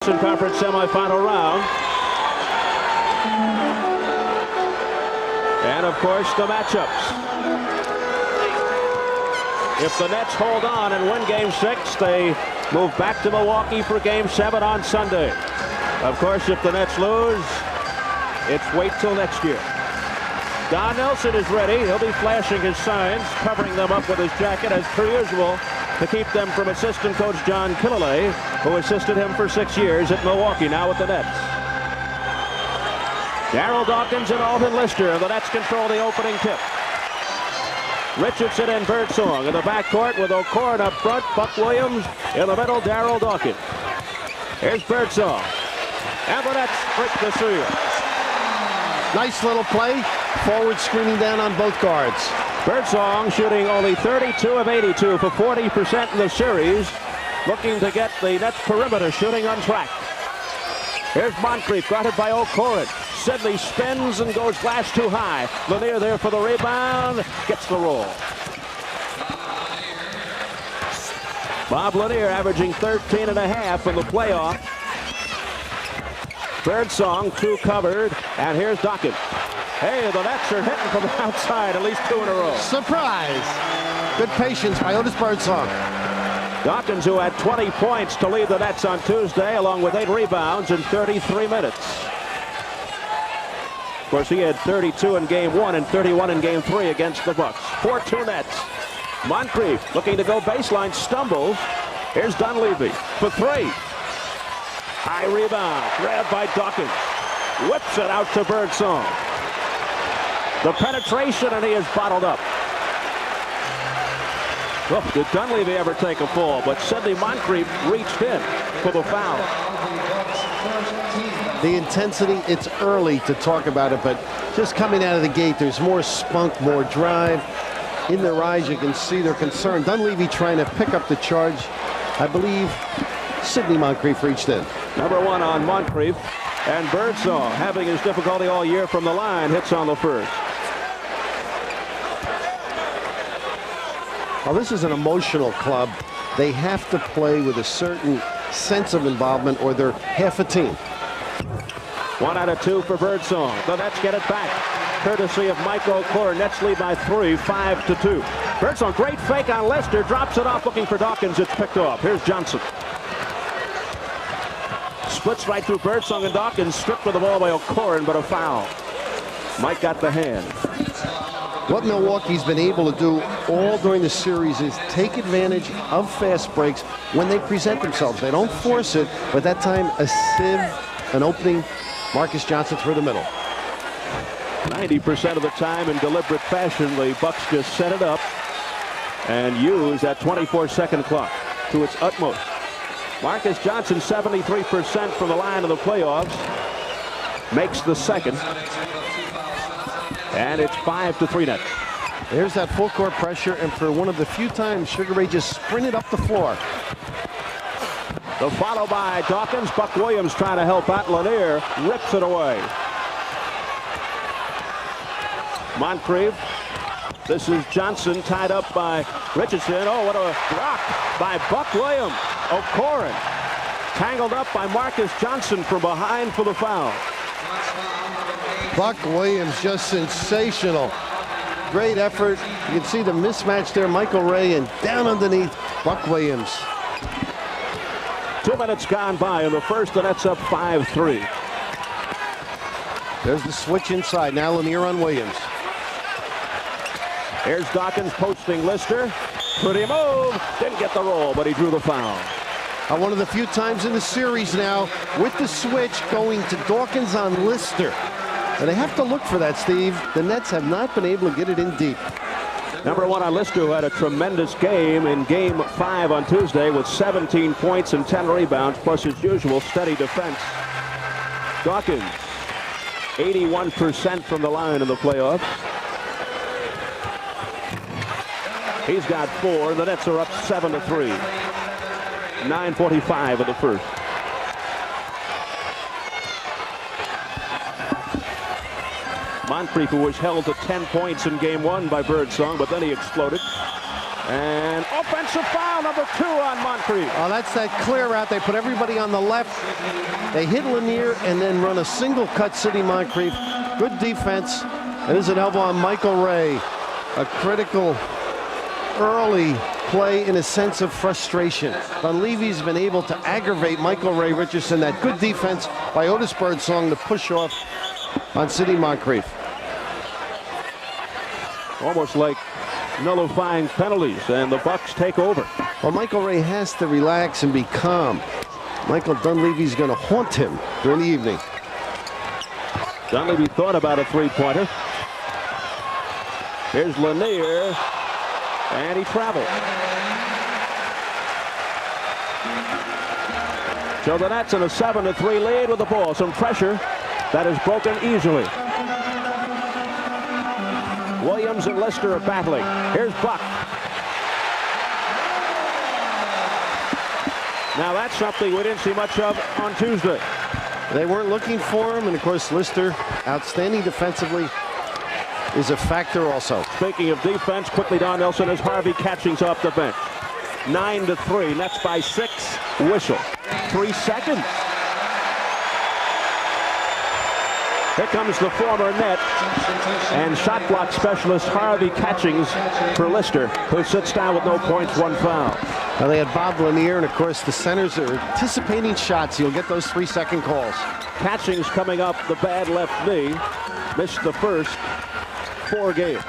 Conference semifinal round. And of course the matchups. If the Nets hold on and win game 6, they move back to Milwaukee for game 7 on Sunday. Of course, if the Nets lose, it's wait till next year. Don Nelson is ready. He'll be flashing his signs, covering them up with his jacket as per usual, to keep them from assistant coach John Killalay, who assisted him for 6 years at Milwaukee, now with the Nets. Darryl Dawkins and Alton Lister. The Nets control the opening tip. Richardson and Birdsong in the backcourt with O'Koren up front. Buck Williams in the middle. Darryl Dawkins. Here's Birdsong. And the Nets break the seal. Nice little play. Forward screening down on both guards. Birdsong shooting only 32 of 82 for 40% in the series. Looking to get the Nets perimeter shooting on track. Here's Moncrief, guarded by O'Koren. Sidney spins and goes glass too high. Lanier there for the rebound. Gets the roll. Bob Lanier averaging 13 and a half in the playoff. Birdsong, 2 covered. And here's Dawkins. Hey, the Nets are hitting from the outside, at least 2 in a row. Surprise. Good patience by Otis Birdsong. Dawkins, who had 20 points to lead the Nets on Tuesday, along with 8 rebounds in 33 minutes. Of course, he had 32 in game 1 and 31 in game 3 against the Bucks. 4-2 Nets. Moncrief looking to go baseline, stumbles. Here's Dunleavy for 3. High rebound, grabbed by Dawkins. Whips it out to Birdsong. The penetration, and he is bottled up. Well, did Dunleavy ever take a fall? But Sidney Moncrief reached in for the foul. The intensity, it's early to talk about it, but just coming out of the gate, there's more spunk, more drive. In their eyes, you can see they're concerned. Dunleavy trying to pick up the charge. I believe Sidney Moncrief reached in. Number 1 on Moncrief. And Birdsong, having his difficulty all year from the line, hits on the first. Well, this is an emotional club. They have to play with a certain sense of involvement or they're half a team. 1 out of 2 for Birdsong. The Nets get it back, courtesy of Mike O'Koren. Nets lead by 3, 5-2. Birdsong, great fake on Lister, drops it off, looking for Dawkins. It's picked off. Here's Johnson. Splits right through Birdsong and Dawkins. Stripped with the ball by O'Koren, but a foul. Mike got the hand. What Milwaukee's been able to do all during the series is take advantage of fast breaks when they present themselves. They don't force it, but that time a sieve, an opening, Marcus Johnson through the middle. 90% of the time in deliberate fashion, the Bucks just set it up and use that 24-second clock to its utmost. Marcus Johnson, 73% from the line of the playoffs, makes the second. And it's 5-3 Nets. There's that full court pressure, and for one of the few times Sugar Ray just sprinted up the floor. The follow by Dawkins. Buck Williams trying to help out. Lanier rips it away. Moncrief. This is Johnson tied up by Richardson. Oh, what a block by Buck Williams. O'Koren tangled up by Marcus Johnson from behind for the foul. Buck Williams just sensational. Great effort. You can see the mismatch there. Michael Ray and down underneath Buck Williams. 2 minutes gone by in the first. The Nets up 5-3. There's the switch inside. Now Lanier on Williams. Here's Dawkins posting Lister. Pretty move. Didn't get the roll, but he drew the foul. One of the few times in the series now with the switch going to Dawkins on Lister. And they have to look for that, Steve. The Nets have not been able to get it in deep. Number 1 on Lister, who had a tremendous game in game 5 on Tuesday with 17 points and 10 rebounds, plus his usual steady defense. Dawkins, 81% from the line in the playoffs. He's got 4. The Nets are up 7-3. 9:45 of the first. Moncrief, who was held to 10 points in game 1 by Birdsong, but then he exploded. And offensive foul. foul number 2 on Moncrief. Oh, that's that clear route. They put everybody on the left. They hit Lanier and then run a single cut Sidney Moncrief. Good defense. And there's an elbow on Michael Ray. A critical early play in a sense of frustration. Dunleavy's been able to aggravate Michael Ray Richardson. That good defense by Otis Birdsong to push off on Sidney Moncrief. Almost like nullifying penalties, and the Bucks take over. Well, Michael Ray has to relax and be calm. Michael Dunleavy's going to haunt him during the evening. Dunleavy thought about a three-pointer. Here's Lanier, and he traveled. So the Nets in a 7-3 lead with the ball. Some pressure that is broken easily. Williams and Lister are battling. Here's Buck. Now that's something we didn't see much of on Tuesday. They weren't looking for him, and of course Lister, outstanding defensively, is a factor also. Speaking of defense, quickly Don Nelson as Harvey Catchings off the bench. 9-3, Nets by 6, whistle. 3 seconds. Here comes the former Net and shot block specialist Harvey Catchings for Lister, who sits down with no points, 1 foul. Now they had Bob Lanier, and of course the centers are anticipating shots. You'll get those 3-second calls. Catchings coming up the bad left knee. Missed the first 4 games.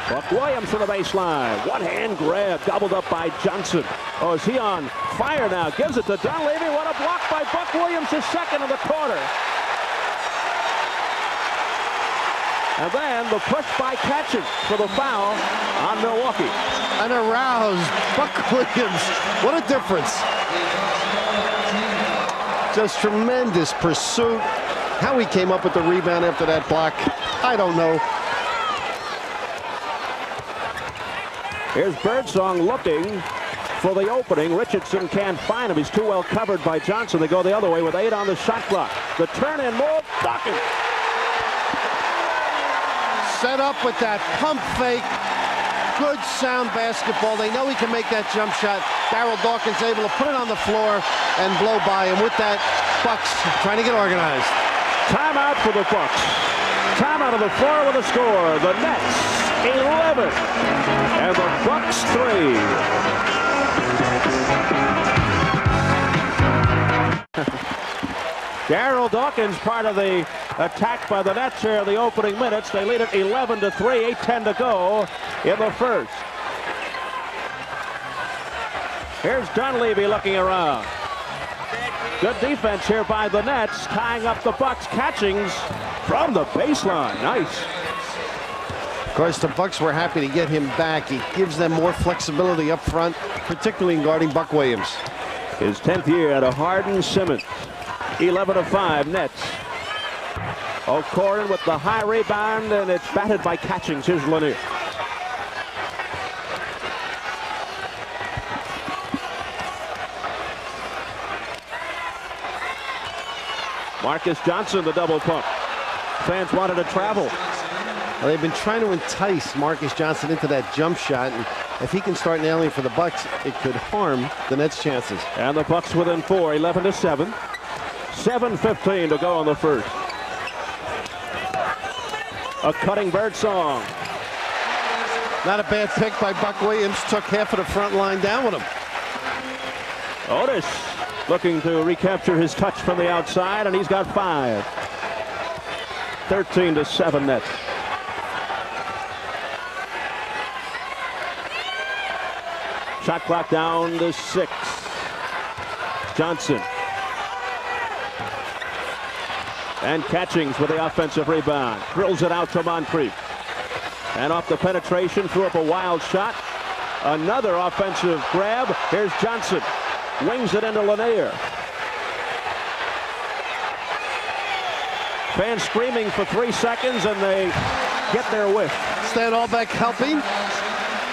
Buck Williams from the baseline. One-hand grab, gobbled up by Johnson. Oh, is he on fire now? Gives it to Dunleavy. What a block by Buck Williams, his second in the quarter. And then the push by Catchings for the foul on Milwaukee. An aroused Buck Williams. What a difference. Just tremendous pursuit. How he came up with the rebound after that block, I don't know. Here's Birdsong looking for the opening. Richardson can't find him. He's too well covered by Johnson. They go the other way with 8 on the shot clock. The turn-in move, Dawkins. Set up with that pump fake. Good sound basketball. They know he can make that jump shot. Darryl Dawkins able to put it on the floor and blow by him. With that, Bucks trying to get organized. Timeout for the Bucks. Timeout of the floor with a score. The Nets 11 and the Bucks 3. Darryl Dawkins part of the attack by the Nets here in the opening minutes. They lead it 11-3, 8:10 to go in the first. Here's Dunleavy looking around. Good defense here by the Nets, tying up the Bucks. Catchings from the baseline. Nice. Of course, the Bucks were happy to get him back. He gives them more flexibility up front, particularly in guarding Buck Williams. His 10th year at a Harden Simmons. 11-5 Nets. O'Corin with the high rebound, and it's batted by Catchings. Here's Lanier. Marcus Johnson, the double pump. Fans wanted to travel. Well, they've been trying to entice Marcus Johnson into that jump shot, and if he can start nailing for the Bucks, it could harm the Nets' chances. And the Bucks within 4, 11-7. 7:15 to go in the first. A cutting Birdsong. Not a bad pick by Buck Williams. Took half of the front line down with him. Otis looking to recapture his touch from the outside, and he's got 5. 13-7 Nets. Shot clock down to 6. Johnson. And Catchings with the offensive rebound. Drills it out to Moncrief. And off the penetration, threw up a wild shot. Another offensive grab. Here's Johnson. Wings it into Lanier. Fans screaming for 3 seconds, and they get their whiff. Stan Albeck helping.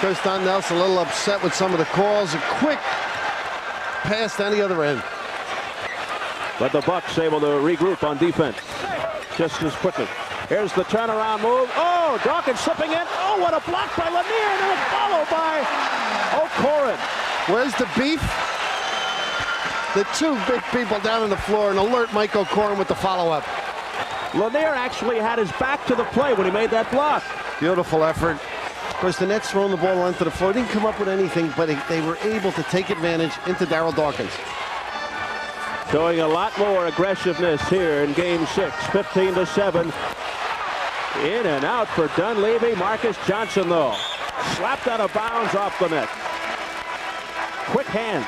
Chris Don Nelson a little upset with some of the calls. A quick pass down the other end. But the Bucks able to regroup on defense just as quickly. Here's the turnaround move. Oh, Dawkins slipping in. Oh, what a block by Lanier, and then followed by O'Corin. Where's the beef? The two big people down on the floor, and alert Mike O'Corin with the follow-up. Lanier actually had his back to the play when he made that block. Beautiful effort. Of course, the Nets throwing the ball onto the floor. Didn't come up with anything, but they were able to take advantage into Darryl Dawkins. Showing a lot more aggressiveness here in Game 6, 15-7. In and out for Dunleavy. Marcus Johnson, though, slapped out of bounds off the net. Quick hands.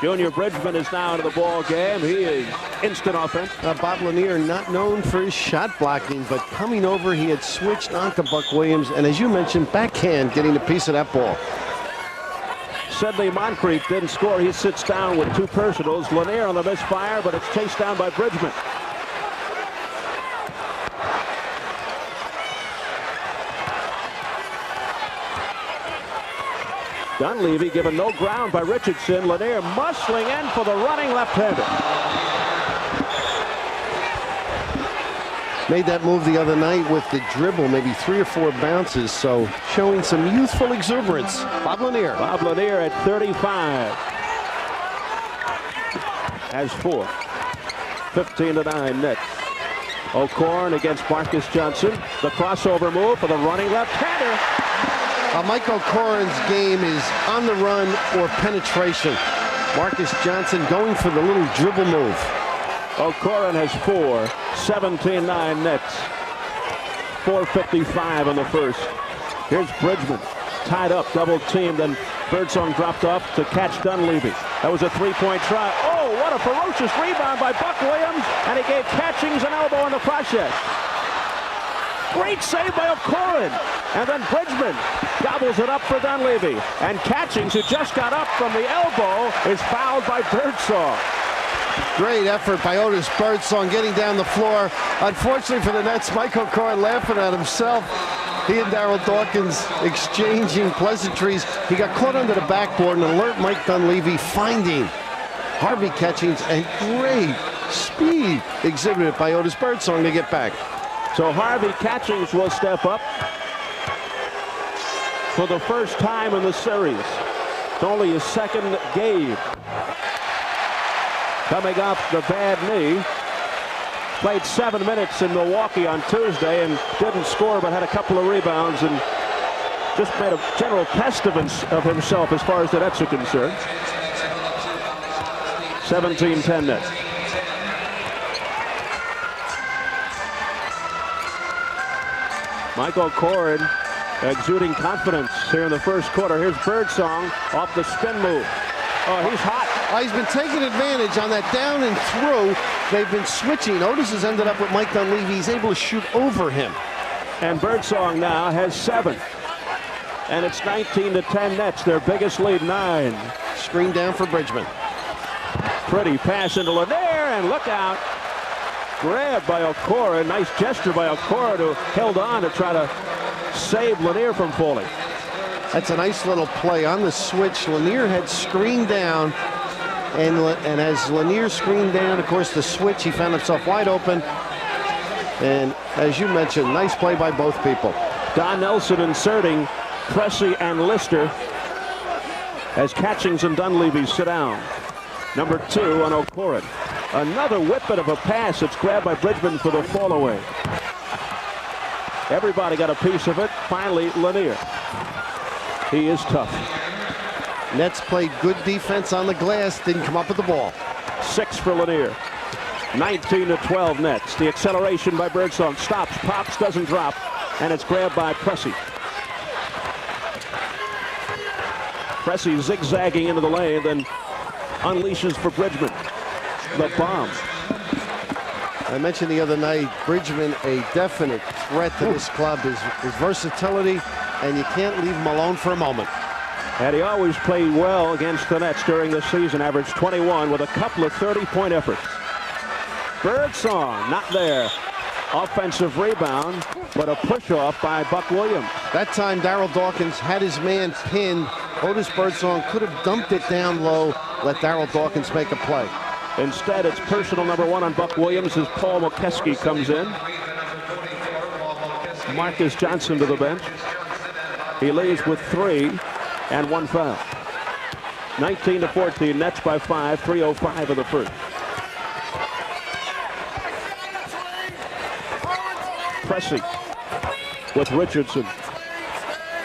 Junior Bridgman is now into the ball game. He is instant offense. Bob Lanier, not known for his shot blocking, but coming over, he had switched onto Buck Williams, and as you mentioned, backhand getting a piece of that ball. Sidney Moncrief didn't score. He sits down with two personals. Lanier on the misfire, but it's chased down by Bridgman. Dunleavy given no ground by Richardson. Lanier muscling in for the running left-hander. Made that move the other night with the dribble, maybe 3 or 4 bounces, so showing some youthful exuberance. Bob Lanier. Bob Lanier at 35. Has 4. 15-9 Nets. O'Corin against Marcus Johnson. The crossover move for the running left-hander. Mike O'Corin's game is on the run or penetration. Marcus Johnson going for the little dribble move. O'Corin has 4. 17-9 Nets. 4:55 in the first. Here's Bridgman. Tied up, double teamed, then Birdsong dropped off to catch Dunleavy. That was a 3-point try. Oh, what a ferocious rebound by Buck Williams, and he gave Catchings an elbow in the process. Great save by O'Corin. And then Bridgman gobbles it up for Dunleavy. And Catchings, who just got up from the elbow, is fouled by Birdsong. Great effort by Otis Birdsong getting down the floor. Unfortunately for the Nets, Mike O'Corin laughing at himself. He and Darryl Dawkins exchanging pleasantries. He got caught under the backboard, and alert Mike Dunleavy finding Harvey Catchings, and great speed exhibited by Otis Birdsong to get back. So Harvey Catchings will step up for the first time in the series. It's only his second game. Coming off the bad knee. Played 7 minutes in Milwaukee on Tuesday and didn't score, but had a couple of rebounds and just made a general pest of himself as far as the Nets are concerned. 17-10 Nets. Mike O'Corin exuding confidence here in the first quarter. Here's Birdsong off the spin move. Oh, he's hot. He's been taking advantage on that down and through. They've been switching. Otis has ended up with Mike Dunleavy. He's able to shoot over him. And Birdsong now has 7. And it's 19-10 Nets, their biggest lead, 9. Screen down for Bridgman. Pretty pass into Lanier, and look out. Grabbed by O'Corin. Nice gesture by O'Corin, who held on to try to save Lanier from falling. That's a nice little play on the switch. Lanier had screened down, and as Lanier screened down, of course, the switch, he found himself wide open. And as you mentioned, nice play by both people. Don Nelson inserting Pressey and Lister as Catchings and Dunleavy sit down. Number 2 on O'Corin. Another whippet of a pass. It's grabbed by Bridgman for the fall away. Everybody got a piece of it. Finally, Lanier. He is tough. Nets played good defense on the glass. Didn't come up with the ball. 6 for Lanier. 19-12 Nets. The acceleration by Birdsong. Stops, pops, doesn't drop. And it's grabbed by Pressey. Pressey zigzagging into the lane, then unleashes for Bridgman. The bomb. I mentioned the other night, Bridgman, a definite threat to this club. His versatility, and you can't leave him alone for a moment. And he always played well against the Nets during the season, averaged 21 with a couple of 30-point efforts. Birdsong not there. Offensive rebound, but a push-off by Buck Williams. That time, Darryl Dawkins had his man pinned. Otis Birdsong could have dumped it down low, let Darryl Dawkins make a play. Instead, it's personal number 1 on Buck Williams as Paul McKeskey comes in. Marcus Johnson to the bench. He leaves with 3 and 1 foul. 19-14, Nets by 5, 3:05 of the first. Pressing with Richardson.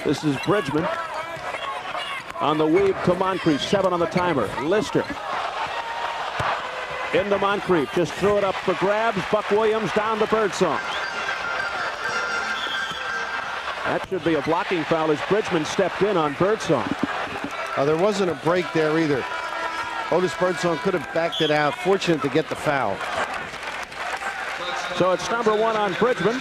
This is Bridgman on the weave to Moncrief. 7 on the timer. Lister into Moncrief. Just threw it up for grabs. Buck Williams down to Birdsong. That should be a blocking foul as Bridgman stepped in on Birdsong. There wasn't a break there either. Otis Birdsong could have backed it out. Fortunate to get the foul. So it's number 1 on Bridgman.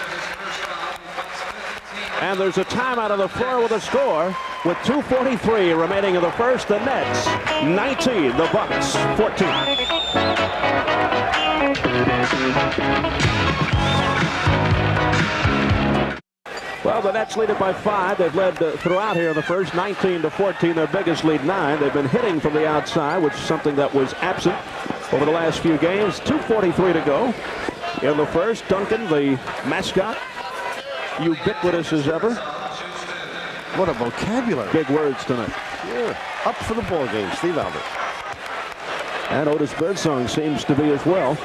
And there's a timeout on the floor with a score with 2:43 remaining in the first. The Nets 19, the Bucks 14. Well, the Nets lead it by 5. They've led throughout here in the first, 19-14. Their biggest lead 9. They've been hitting from the outside, which is something that was absent over the last few games. 2:43 to go in the first. Duncan, the mascot, ubiquitous as ever. What a vocabulary. Big words tonight. Yeah. Up for the ball game, Steve Albert. And Otis Birdsong seems to be as well.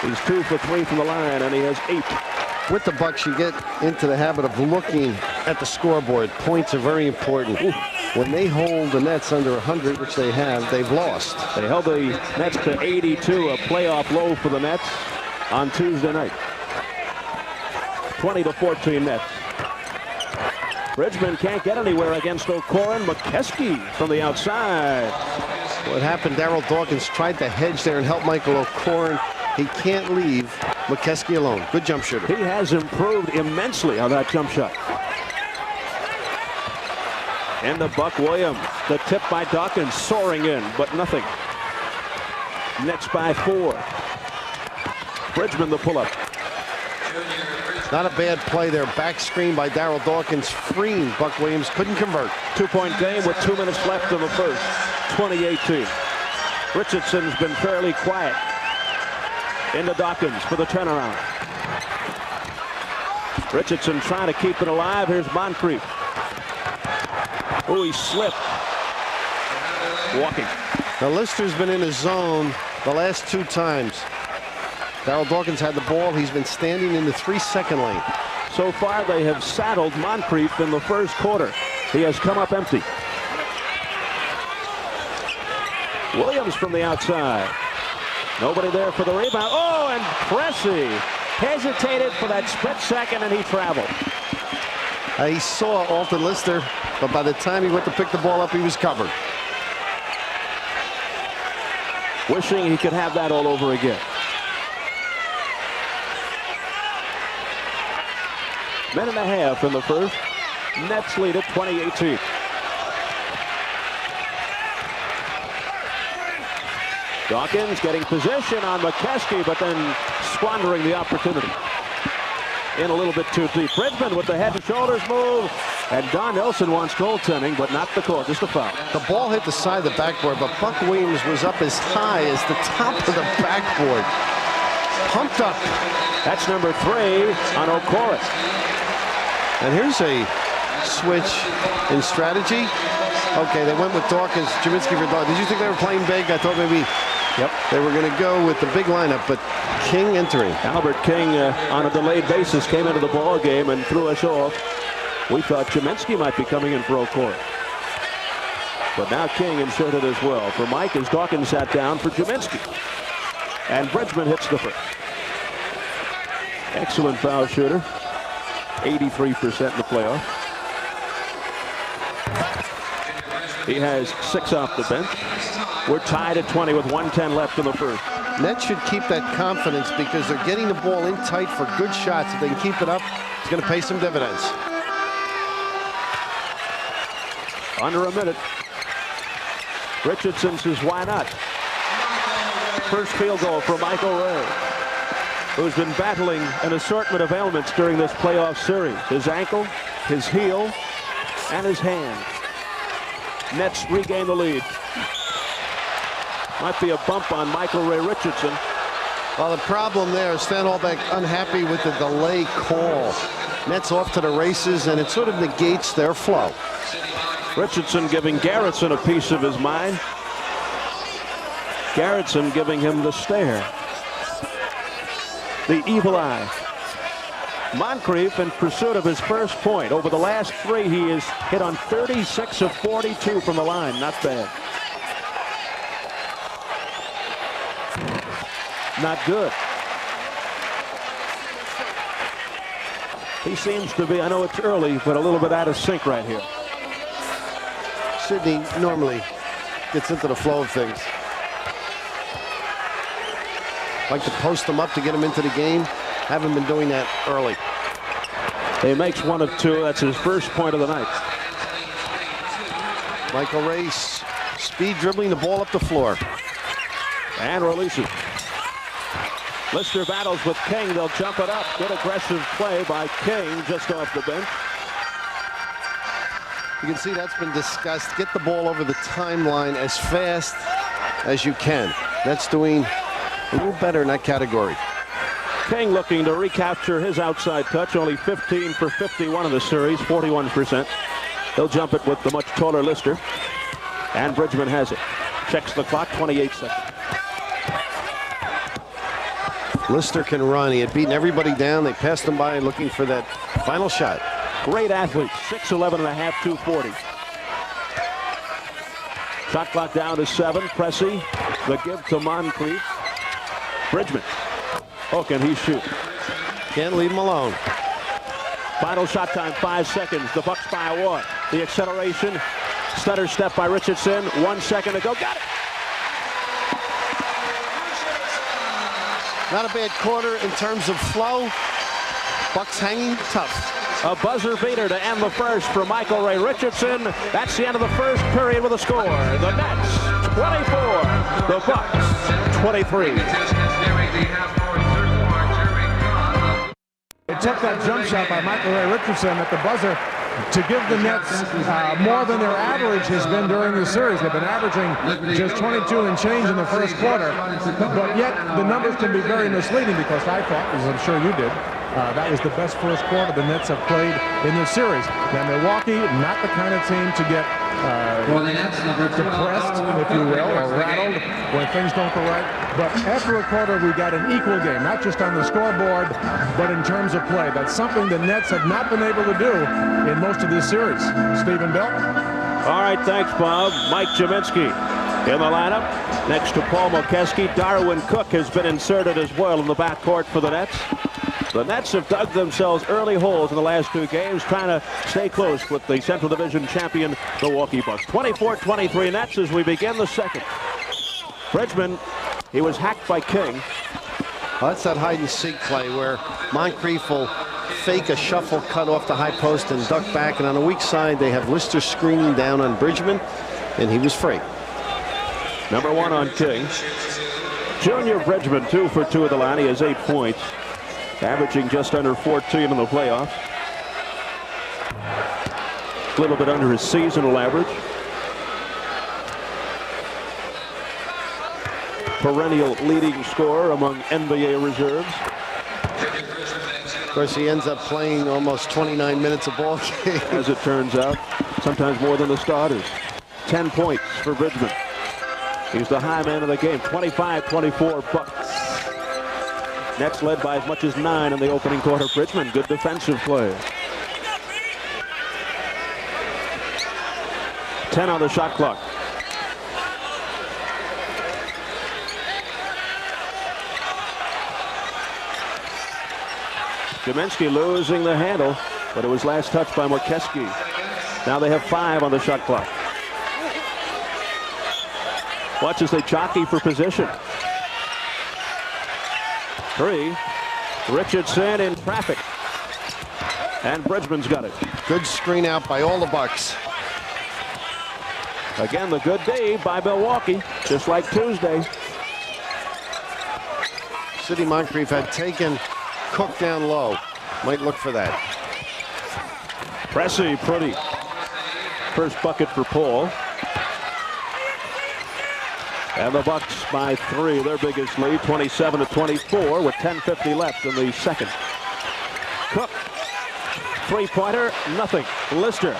He's 2 for 3 from the line, and he has 8. With the Bucks, you get into the habit of looking at the scoreboard. Points are very important. Ooh. When they hold the Nets under 100, which they have, they've lost. They held the Nets to 82, a playoff low for the Nets on Tuesday night. 20-14 Nets. Bridgman can't get anywhere against O'Koren. McKeskey from the outside. What happened, Darryl Dawkins tried to hedge there and help Michael O'Koren. He can't leave McKeskey alone. Good jump shooter. He has improved immensely on that jump shot. And the Buck Williams. The tip by Dawkins soaring in, but nothing. Nets by 4. Bridgman the pull-up. Not a bad play there. Back screen by Darryl Dawkins. Freeing Buck Williams. Couldn't convert. 2-point game with 2 minutes left in the first. 20-18. Richardson's been fairly quiet. Into Dawkins for the turnaround. Richardson trying to keep it alive. Here's Moncrief. Oh, he slipped. Walking. Now Lister's been in his zone the last 2 times. Darryl Dawkins had the ball. He's been standing in the 3-second lane. So far, they have saddled Moncrief in the first quarter. He has come up empty. Williams from the outside. Nobody there for the rebound. Oh, and Pressey hesitated for that split second, and he traveled. He saw Alton Lister, but by the time he went to pick the ball up, he was covered. Wishing he could have that all over again. Minute and a half in the first. Nets lead at 20-18. Dawkins getting position on McKeskey, but then squandering the opportunity. In a little bit too deep. Bridgman with the head and shoulders move. And Don Nelson wants goaltending, but not the call, just a foul. The ball hit the side of the backboard, but Buck Williams was up as high as the top of the backboard. Pumped up. That's number 3 on O'Koren. And here's a switch in strategy. Okay, they went with Dawkins, Jaminski for Dawkins. Did you think they were playing big? I thought maybe they were going to go with the big lineup, but King entering. Albert King on a delayed basis came into the ball game and threw us off. We thought Jaminski might be coming in for O'Koren. But now King inserted as well. For Mike as Dawkins sat down for Jaminski. And Bridgman hits the first. Excellent foul shooter. 83% in the playoff. He has 6 off the bench. We're tied at 20 with 1:10 left in the first. Nets should keep that confidence because they're getting the ball in tight for good shots. If they can keep it up, it's going to pay some dividends. Under a minute. Richardson says, why not? First field goal for Michael Ray, who's been battling an assortment of ailments during this playoff series. His ankle, his heel, and his hand. Nets regain the lead. Might be a bump on Michael Ray Richardson. Well, the problem there is Stan Albeck unhappy with the delay call. Nets off to the races, and it sort of negates their flow. Richardson giving Garrettson a piece of his mind. Garrettson giving him the stare. The evil eye. Moncrief in pursuit of his first point. Over the last 3, he has hit on 36 of 42 from the line. Not bad. Not good. He seems to be, I know it's early, but a little bit out of sync right here. Sidney normally gets into the flow of things. Like to post them up to get him into the game. Haven't been doing that early. He makes 1 of 2. That's his first point of the night. Michael Ray speed dribbling the ball up the floor. And releases. Lister battles with King. They'll jump it up. Good aggressive play by King just off the bench. You can see that's been discussed. Get the ball over the timeline as fast as you can. That's doing a little better in that category. King looking to recapture his outside touch. Only 15 for 51 in the series, 41%. He'll jump it with the much taller Lister. And Bridgman has it. Checks the clock, 28 seconds. Lister can run. He had beaten everybody down. They passed him by looking for that final shot. Great athlete, 6'11 and a half, 240. Shot clock down to 7. Pressey, the give to Moncrief. Bridgman. Oh, can he shoot? Can't leave him alone. Final shot time, 5 seconds. The Bucks by 1. The acceleration. Stutter step by Richardson. 1 second to go. Got it. Not a bad quarter in terms of flow. Bucks hanging tough. A buzzer beater to end the first for Michael Ray Richardson. That's the end of the first period with a score. The Nets 24, the Bucks 23. It took that jump shot by Michael Ray Richardson at the buzzer to give the Nets more than their average has been during the series. They've been averaging just 22 and change in the first quarter, but yet the numbers can be very misleading because I thought, as I'm sure you did, that was the best first quarter the Nets have played in this series. Now Milwaukee, not the kind of team to get depressed, if you will, or rattled when things don't go right. But after a quarter, we got an equal game, not just on the scoreboard, but in terms of play. That's something the Nets have not been able to do in most of this series. Stephen Bell? All right, thanks, Bob. Mike Jaminski in the lineup. Next to Paul Mokeski, Darwin Cook has been inserted as well in the backcourt for the Nets. The Nets have dug themselves early holes in the last 2 games, trying to stay close with the Central Division champion Milwaukee Bucks. 24-23 Nets as we begin the second. Bridgman, he was hacked by King. Well, that's that hide-and-seek play where Moncrief will fake a shuffle cut off the high post and duck back. And on the weak side, they have Lister screening down on Bridgman, and he was free. Number 1 on King. Junior Bridgman, 2 for 2 at the line. He has 8 points. Averaging just under 14 in the playoffs. A little bit under his seasonal average. Perennial leading scorer among NBA reserves. Of course, he ends up playing almost 29 minutes a ball game. As it turns out, sometimes more than the starters. 10 points for Bridgman. He's the high man of the game. 25-24 Bucks. Nets led by as much as 9 in the opening quarter. Bridgman, good defensive play. 10 on the shot clock. Jaminski losing the handle, but it was last touched by Mokeski. Now they have 5 on the shot clock. Watch as they jockey for position. 3. Richardson in traffic. And Bridgman's got it. Good screen out by all the Bucks. Again, the good day by Milwaukee, just like Tuesday. Sidney Moncrief had taken Cook down low. Might look for that. Pressey, pretty. First bucket for Paul. And the Bucks by 3, their biggest lead, 27-24 with 10:50 left in the second. Cook, three-pointer, nothing. Lister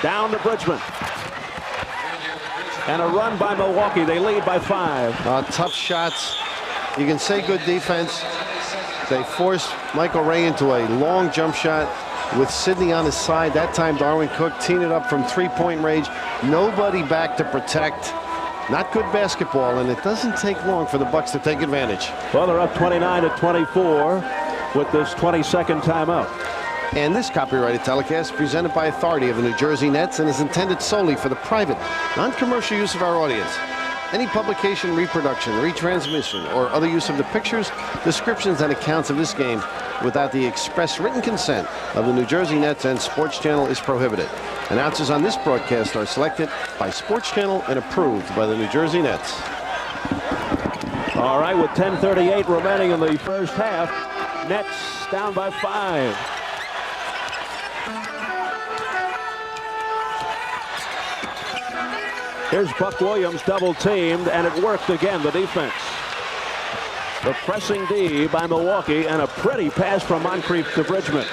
down to Bridgman. And a run by Milwaukee. They lead by 5. Tough shots. You can say good defense. They forced Michael Ray into a long jump shot with Sidney on his side. That time Darwin Cook teeing it up from three-point range. Nobody back to protect. Not good basketball, and it doesn't take long for the Bucks to take advantage. Well, they're up 29-24 with this 22nd timeout. And this copyrighted telecast presented by authority of the New Jersey Nets and is intended solely for the private, non-commercial use of our audience. Any publication, reproduction, retransmission, or other use of the pictures, descriptions, and accounts of this game without the express written consent of the New Jersey Nets and Sports Channel is prohibited. Announcers on this broadcast are selected by Sports Channel and approved by the New Jersey Nets. All right, with 10:38 remaining in the first half, Nets down by 5. Here's Buck Williams double teamed, and it worked again, the defense. The pressing D by Milwaukee, and a pretty pass from Moncrief to Bridgman.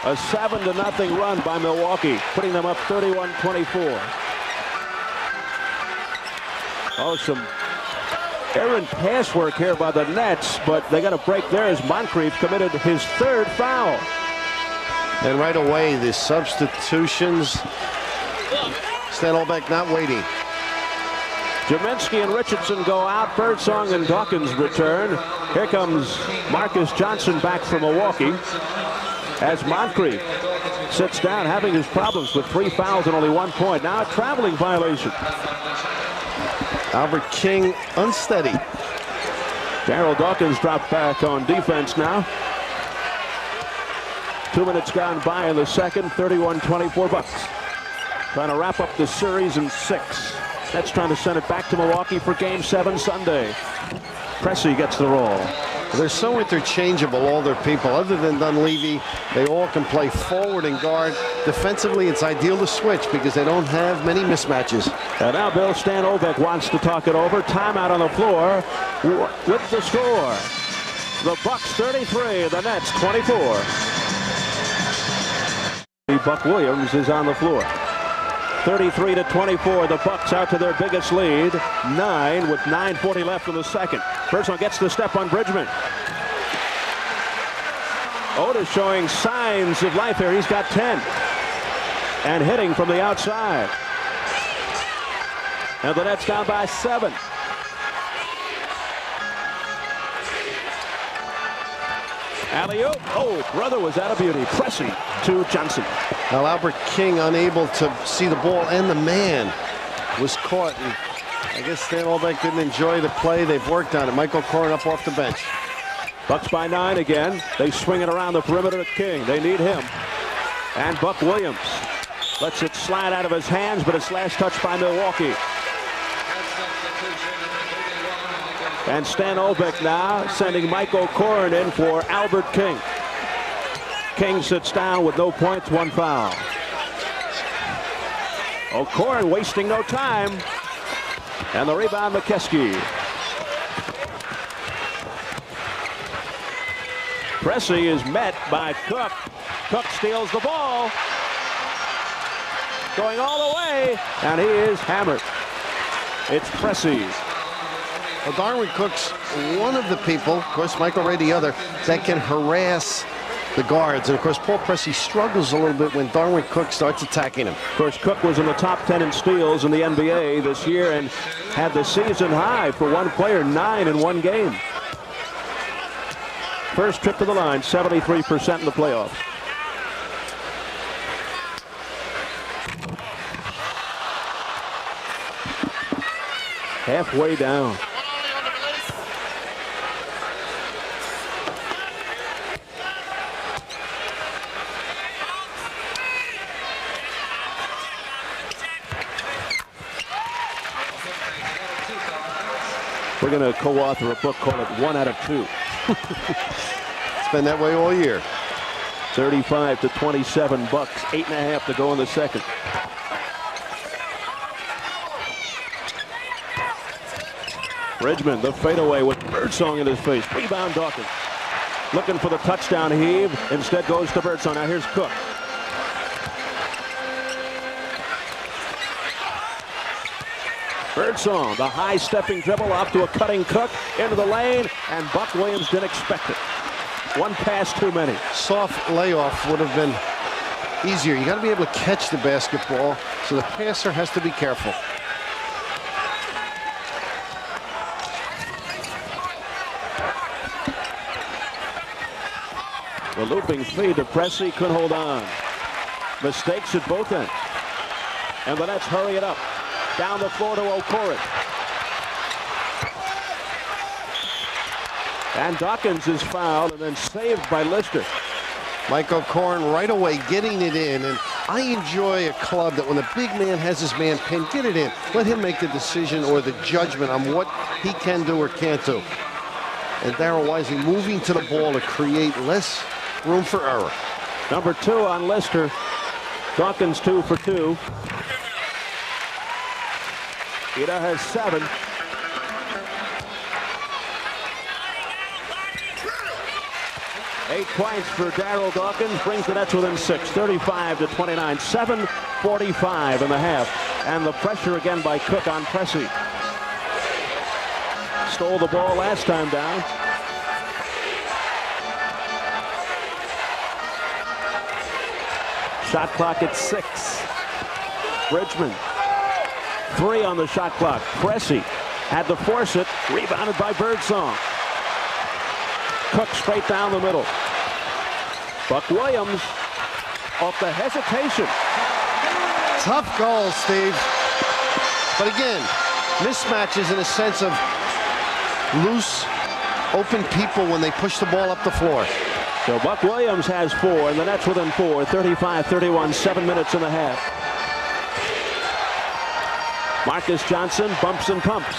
A 7-0 run by Milwaukee, putting them up 31-24. Oh, some errant pass work here by the Nets, but they got a break there as Moncrief committed his 3rd foul. And right away, the substitutions. Stan Olbeck not waiting. Jerminski and Richardson go out. Birdsong and Dawkins return. Here comes Marcus Johnson back from Milwaukee as Moncrief sits down, having his problems with 3 fouls and only 1 point. Now a traveling violation. Albert King unsteady. Darryl Dawkins dropped back on defense now. 2 minutes gone by in the second. 31-24 Bucks. Trying to wrap up the series in 6. That's trying to send it back to Milwaukee for Game 7 Sunday. Pressey gets the roll. They're so interchangeable, all their people. Other than Dunleavy, they all can play forward and guard. Defensively, it's ideal to switch because they don't have many mismatches. And now Bill Stan Olbeck wants to talk it over. Timeout on the floor with the score. The Bucks 33, the Nets 24. Buck Williams is on the floor. 33-24, the Bucks out to their biggest lead, 9 with 9:40 left in the second. First one gets the step on Bridgman. Otis showing signs of life here. He's got 10 and hitting from the outside. And the Nets down by 7. Alley-oop. Oh, brother was out of beauty. Pressey to Johnson. Now Albert King unable to see the ball, and the man was caught. And I guess Stan Olbeck didn't enjoy the play. They've worked on it. Michael Corrin up off the bench. Bucks by 9 again. They swing it around the perimeter at King. They need him. And Buck Williams lets it slide out of his hands, but it's last touched by Milwaukee. And Stan Olbeck now sending Michael Corrin in for Albert King. King sits down with no points, 1 foul. Corrin wasting no time. And the rebound, McKeskey. Pressey is met by Cook. Cook steals the ball. Going all the way, and he is hammered. It's Pressey. Well, Darwin Cook's one of the people, of course Michael Ray the other, that can harass the guards. And of course Paul Pressey struggles a little bit when Darwin Cook starts attacking him. Of course Cook was in the top 10 in steals in the NBA this year and had the season high for one player, 9 in one game. First trip to the line, 73% in the playoffs. Halfway down. We're going to co-author a book called it 1 Out of 2. It's been that way all year. 35-27 Bucks, 8.5 to go in the second. Bridgman, the fadeaway with Birdsong in his face. Rebound Dawkins. Looking for the touchdown heave. Instead goes to Birdsong. Now here's Cook. Birdsong, the high stepping dribble off to a cutting Cook into the lane, and Buck Williams didn't expect it. One pass too many. Soft layoff would have been easier. You got to be able to catch the basketball, so the passer has to be careful. The looping feed to Pressey, couldn't hold on. Mistakes at both ends. And the Nets hurry it up. Down the floor to O'Koren. And Dawkins is fouled and then saved by Lister. Mike O'Koren right away getting it in. And I enjoy a club that when the big man has his man pinned, get it in. Let him make the decision or the judgment on what he can do or can't do. And Darrell Wisely moving to the ball to create less room for error. Number 2 on Lister. Dawkins 2 for 2. Ida has 7. Eight points for Darrell Dawkins, brings the Nets within 6, 35-29, 7:45 in the half. And the pressure again by Cook on Pressey. Stole the ball last time down. Shot clock at 6. Bridgman. 3 on the shot clock. Pressey had to force it. Rebounded by Birdsong. Cook straight down the middle. Buck Williams off the hesitation. Tough goal, Steve. But again, mismatches in a sense of loose, open people when they push the ball up the floor. So Buck Williams has 4, and the Nets within 4, 35-31, 7 minutes in the half. Marcus Johnson bumps and pumps.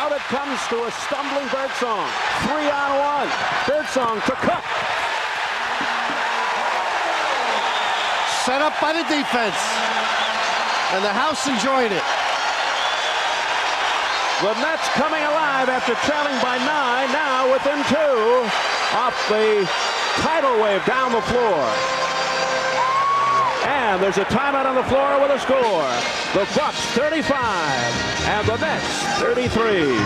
Out it comes to a stumbling Birdsong. 3-on-1. Birdsong to Cook. Set up by the defense. And the house enjoyed it. The Nets coming alive after trailing by 9. Now within 2. Off the tidal wave down the floor. And there's a timeout on the floor with a score. The Bucks 35 and the Nets 33.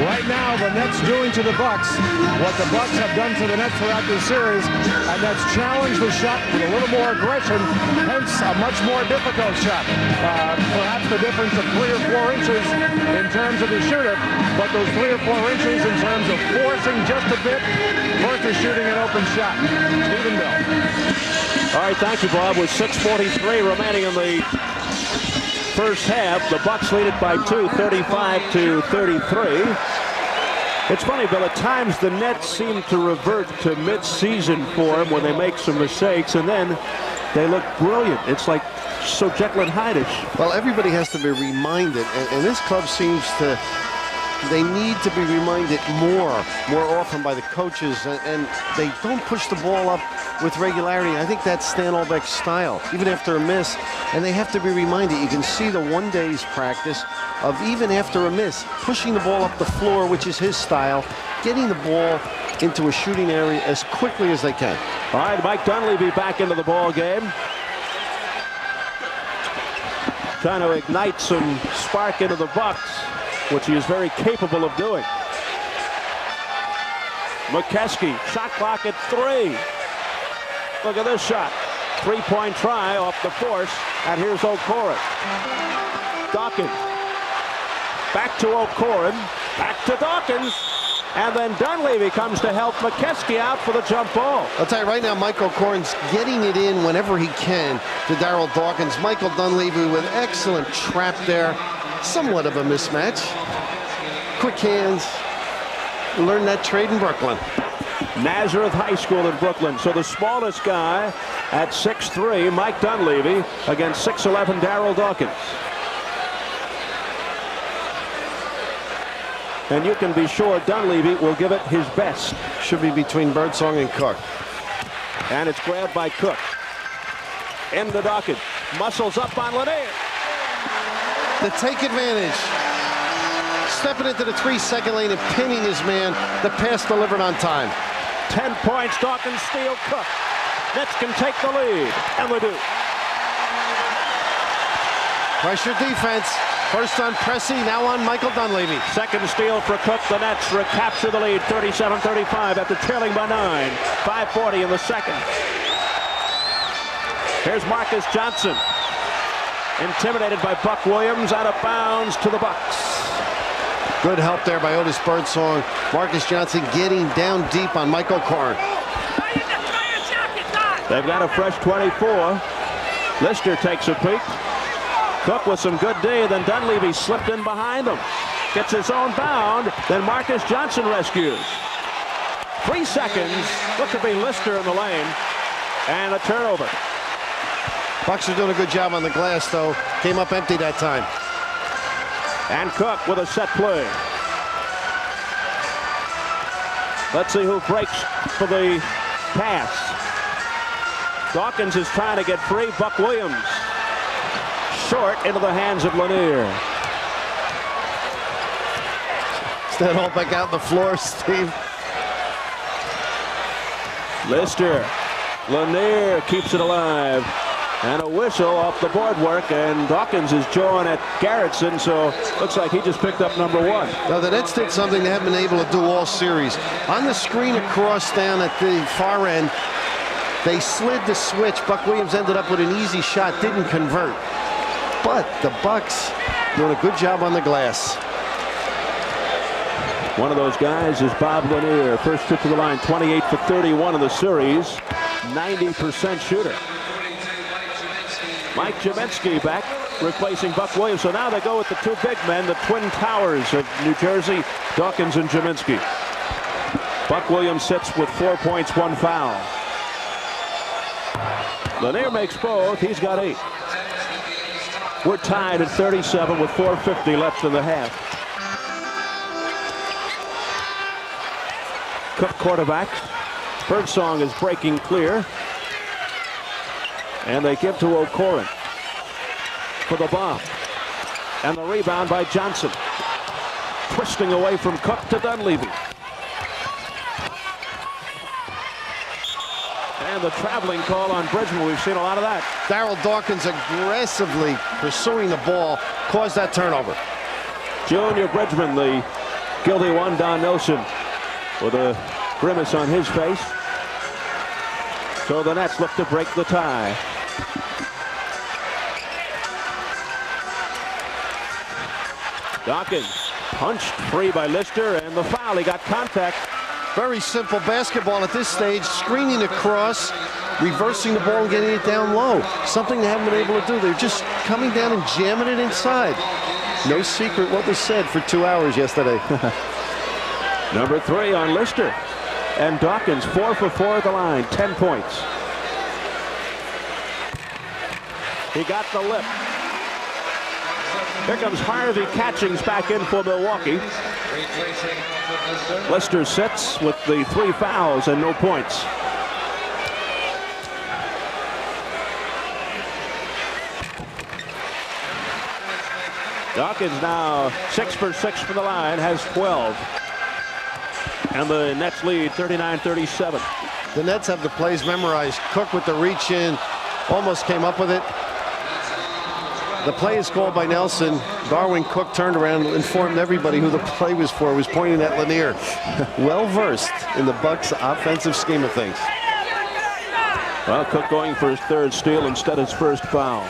Right now, the Nets doing to the Bucks what the Bucks have done to the Nets throughout this series, and that's challenged the shot with a little more aggression, hence a much more difficult shot. Perhaps the difference of 3 or 4 inches in terms of the shooter, but those 3 or 4 inches in terms of forcing just a bit versus shooting an open shot. Stephen Bill. All right, thank you, Bob. With 6:43 remaining in the first half, the Bucks lead it by 2, 35-33. It's funny, Bill, at times the Nets seem to revert to mid-season form when they make some mistakes, and then they look brilliant. It's like so Jekyll and Hyde-ish. Well, everybody has to be reminded, and this club seems to, they need to be reminded more often by the coaches, and they don't push the ball up with regularity. I think that's Stan Albeck's style, even after a miss, and they have to be reminded. You can see the one day's practice of even after a miss, pushing the ball up the floor, which is his style, getting the ball into a shooting area as quickly as they can. All right, Mike Dunleavy back into the ball game. Trying to ignite some spark into the Bucks, which he is very capable of doing. McKeskey, shot clock at 3. Look at this shot. 3-point try off the force, and here's O'Koren. Dawkins. Back to O'Koren. Back to Dawkins. And then Dunleavy comes to help McKeskey out for the jump ball. I'll tell you right now, Mike O'Koren's getting it in whenever he can to Darrell Dawkins. Michael Dunleavy with excellent trap there. Somewhat of a mismatch. Quick hands. Learned that trade in Brooklyn. Nazareth High School in Brooklyn. So the smallest guy at 6'3", Mike Dunleavy, against 6'11", Darrell Dawkins. and you can be sure Dunleavy will give it his best. Should be between Birdsong and Cook. And it's grabbed by Cook. Into Dawkins. Muscles up on Lanier. The take advantage. Stepping into the 3-second lane and pinning his man. The pass delivered on time. 10 points. Dawkins steal Cook. Nets can take the lead. And they do. Pressure defense. First on Pressey, now on Michael Dunleavy. Second steal for Cook. The Nets recapture the lead, 37-35 after trailing by 9. 5:40 in the second. Here's Marcus Johnson. Intimidated by Buck Williams, out of bounds to the Bucks. Good help there by Otis Birdsong. Marcus Johnson getting down deep on Michael Karn. They've got a fresh 24. Lister takes a peek. Cook with some good D, then Dunleavy slipped in behind him. Gets his own bound, then Marcus Johnson rescues. 3 seconds, look to be Lister in the lane, and a turnover. Bucks are doing a good job on the glass, though. Came up empty that time. And Cook with a set play. Let's see who breaks for the pass. Dawkins is trying to get free. Buck Williams. Short into the hands of Lanier. Is that all back out the floor, Steve? Lister. Lanier keeps it alive. And a whistle off the boardwork, and Dawkins is jawing at Garrettson, so looks like he just picked up number 1. Now the Nets did something they haven't been able to do all series. On the screen across down at the far end, they slid the switch. Buck Williams ended up with an easy shot, didn't convert. But the Bucks doing a good job on the glass. One of those guys is Bob Lanier. First trip to the line, 28 for 31 in the series, 90% shooter. Mike Jaminski back, replacing Buck Williams. So now they go with the 2 big men, the twin towers of New Jersey, Dawkins and Jaminski. Buck Williams sits with 4 points, 1 foul. Lanier makes both. He's got 8. We're tied at 37 with 4:50 left in the half. Cook quarterback. Birdsong is breaking clear. And they give to O'Koren for the bomb. And the rebound by Johnson. Twisting away from Cook to Dunleavy. And the traveling call on Bridgman. We've seen a lot of that. Darryl Dawkins aggressively pursuing the ball caused that turnover. Junior Bridgman, the guilty one. Don Nelson with a grimace on his face. So the Nets look to break the tie. Dawkins punched free by Lister, and the foul. He got contact. Very simple basketball at this stage. Screening across, reversing the ball and getting it down low. Something they haven't been able to do. They're just coming down and jamming it inside. No secret what was said for 2 hours yesterday. Number 3 on Lister. And Dawkins 4 for 4 at the line, 10 points. He got the lip. Here comes Harvey Catchings back in for Milwaukee. Lister sits with the 3 fouls and no points. Dawkins now 6 for 6 from the line, has 12. And the Nets lead 39-37. The Nets have the plays memorized. Cook with the reach in, almost came up with it. The play is called by Nelson. Darwin Cook turned around and informed everybody who the play was for, was pointing at Lanier. Well versed in the Bucks' offensive scheme of things. Well, Cook going for his 3rd steal instead of his 1st foul.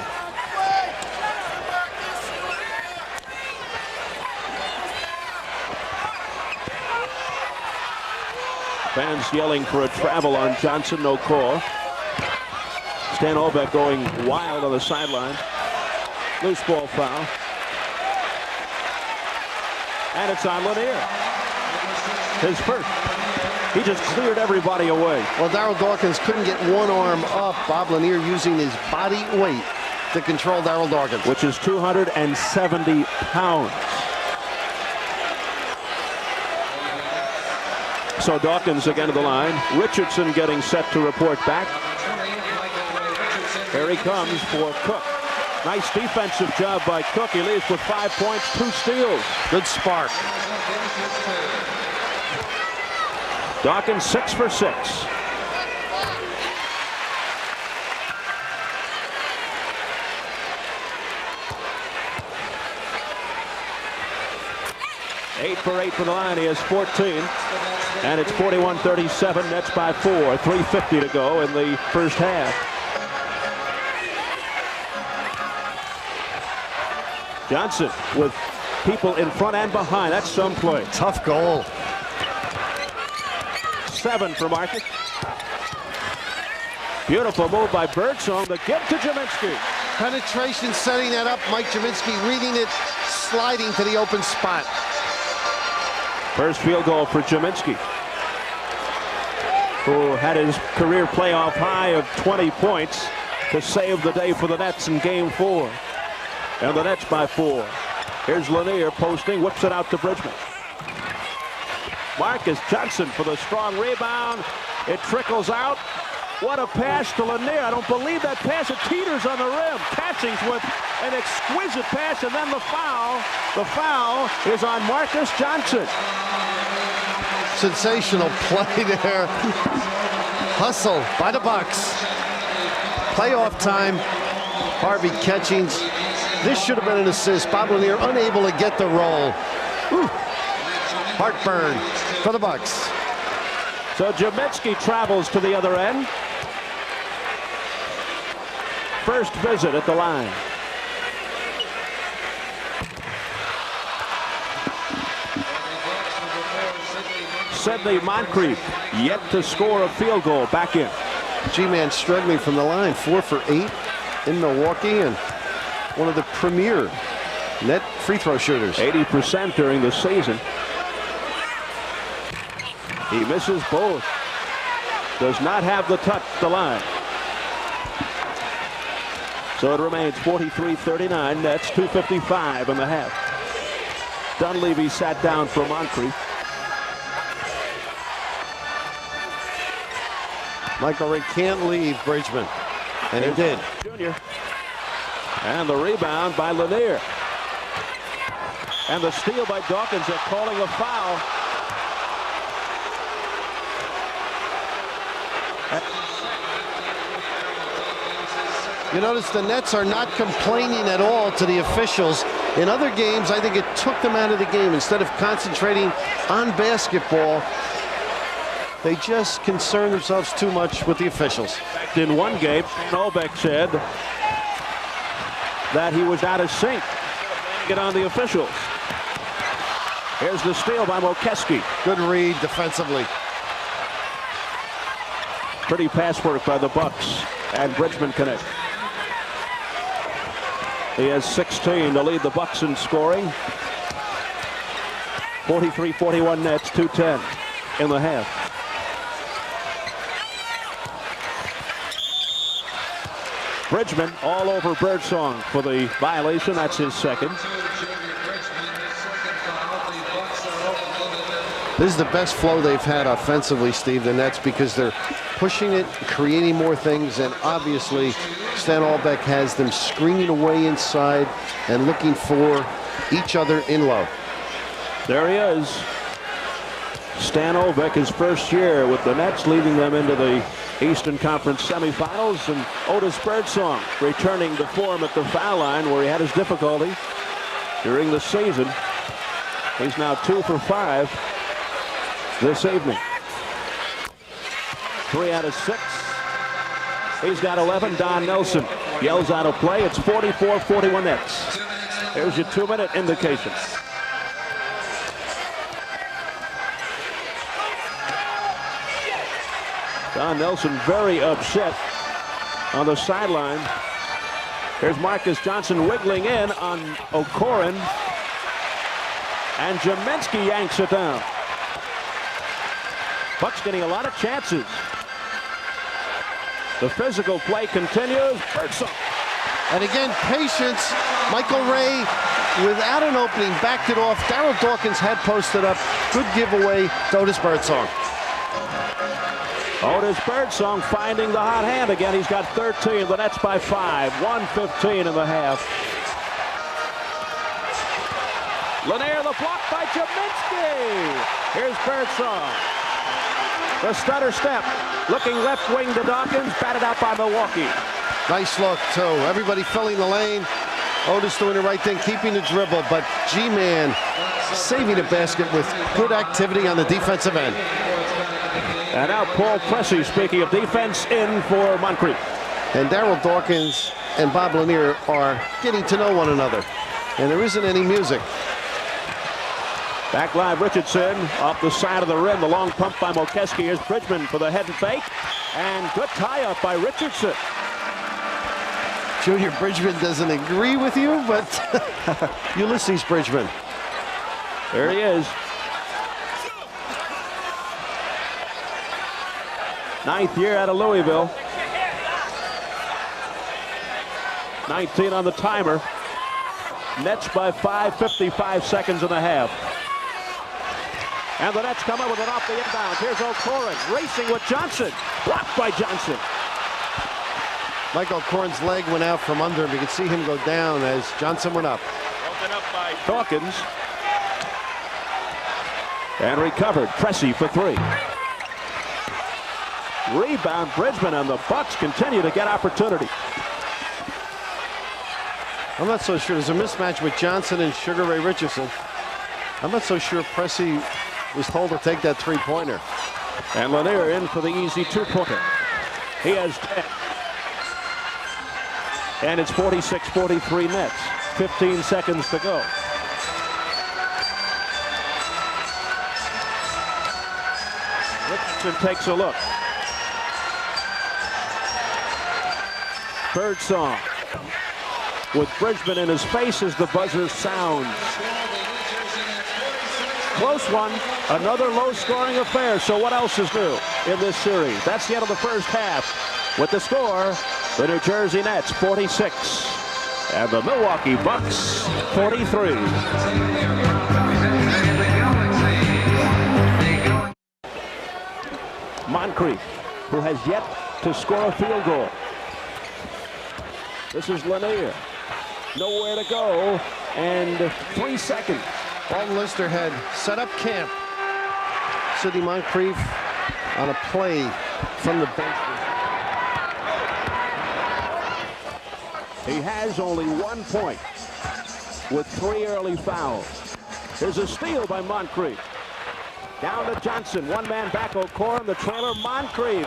Fans yelling for a travel on Johnson, no call. Stan Olbeck going wild on the sideline. Loose ball foul. And it's on Lanier. His first. He just cleared everybody away. Well, Darryl Dawkins couldn't get one arm up. Bob Lanier using his body weight to control Darryl Dawkins. Which is 270 pounds. So Dawkins again to the line. Richardson getting set to report back. Here he comes for Cook. Nice defensive job by Cook. He leaves with 5 points, 2 steals. Good spark. Dawkins 6 for 6. Eight for the line. He has 14. And it's 41-37. Nets by 4. 3:50 to go in the first half. Johnson with people in front and behind. That's some play. Tough goal. 7 for Marcus. Beautiful move by Birdsong. The give to Jaminski. Penetration, setting that up. Mike Jaminski reading it, sliding to the open spot. First field goal for Jaminski, who had his career playoff high of 20 points to save the day for the Nets in Game 4. And the Nets by 4. Here's Lanier posting, whips it out to Bridgman. Marcus Johnson for the strong rebound. It trickles out. What a pass to Lanier. I don't believe that pass. It teeters on the rim. Catchings with an exquisite pass, and then the foul. The foul is on Marcus Johnson. Sensational play there. Hustle by the Bucks. Playoff time. Harvey Catchings. This should have been an assist. Bob Lanier unable to get the roll. Whew. Heartburn for the Bucks. So Jaminski travels to the other end. First visit at the line. Sidney Moncrief yet to score a field goal. Back in. G-Man struggling from the line. 4 for 8 in Milwaukee, and one of the premier net free throw shooters. 80% during the season. He misses both. Does not have the touch the line. So it remains 43-39. Nets 2:55 in the half. Dunleavy sat down for Moncrief. Michael Ray can't leave Bridgman, and he did. Junior. And the rebound by Lanier. And the steal by Dawkins. They're calling a foul. You notice the Nets are not complaining at all to the officials. In other games, I think it took them out of the game. Instead of concentrating on basketball, they just concern themselves too much with the officials. In one game, Olbeck said that he was out of sync. Get on the officials. Here's the steal by Mokeski. Good read defensively. Pretty pass work by the Bucks, and Bridgman connects. He has 16 to lead the Bucks in scoring. 43-41 Nets, 2:10 in the half. Bridgman all over Birdsong for the violation. That's his second. This is the best flow they've had offensively, Steve, the Nets, because they're pushing it, creating more things, and obviously Stan Olbeck has them screening away inside and looking for each other in low. There he is. Stan Olbeck, his first year with the Nets, leading them into the Eastern Conference semifinals, and Otis Birdsong returning to form at the foul line where he had his difficulty during the season. He's now 2 for 5 this evening. 3 out of 6. He's got 11. Don Nelson yells out of play. It's 44-41 Nets. There's your 2-minute indication. Don Nelson very upset on the sideline. Here's Marcus Johnson wiggling in on O'Koren, and Jaminski yanks it down. Bucks getting a lot of chances. The physical play continues. Birdsong. And again, patience. Michael Ray without an opening, backed it off. Darryl Dawkins had posted up. Good giveaway to Otis Birdsong. Otis Birdsong finding the hot hand again. He's got 13. The Nets by 5. 1:15 in the half. Lanier, the block by Jaminski. Here's Birdsong. The stutter step. Looking left wing to Dawkins. Batted out by Milwaukee. Nice look, too. Everybody filling the lane. Otis doing the right thing, keeping the dribble. But G-Man saving the basket with good activity on the defensive end. And now Paul Pressey, speaking of defense, in for Moncrief. And Darryl Dawkins and Bob Lanier are getting to know one another. And there isn't any music. Back live, Richardson off the side of the rim. The long pump by Mokeski. Here's Bridgman for the head and fake. And good tie-up by Richardson. Junior Bridgman doesn't agree with you, but Ulysses Bridgman. There he is. 9th year out of Louisville. 19 on the timer. Nets by 5, 55 seconds in the half. And the Nets come up with it off the inbound. Here's O'Koren racing with Johnson. Blocked by Johnson. Michael O'Koren's leg went out from under him. You can see him go down as Johnson went up. Broken up by Dawkins. And recovered. Pressey for 3. Rebound Bridgman, and the Bucks continue to get opportunity. I'm not so sure. There's a mismatch with Johnson and Sugar Ray Richardson. I'm not so sure Pressey was told to take that three-pointer. And Lanier in for the easy two-pointer. He has 10. And it's 46-43 Nets. 15 seconds to go. Richardson takes a look. Birdsong with Bridgman in his face as the buzzer sounds. Close one, another low-scoring affair. So what else is new in this series? That's the end of the first half. With the score, the New Jersey Nets 46 and the Milwaukee Bucks 43. Moncrief, who has yet to score a field goal. This is Lanier. Nowhere to go, and 3 seconds. Alton Lister had set up camp. Sidney Moncrief on a play from the bench. He has only 1 point with 3 early fouls. Here's a steal by Moncrief. Down to Johnson. One man back. O'Koren, the trailer. Moncrief.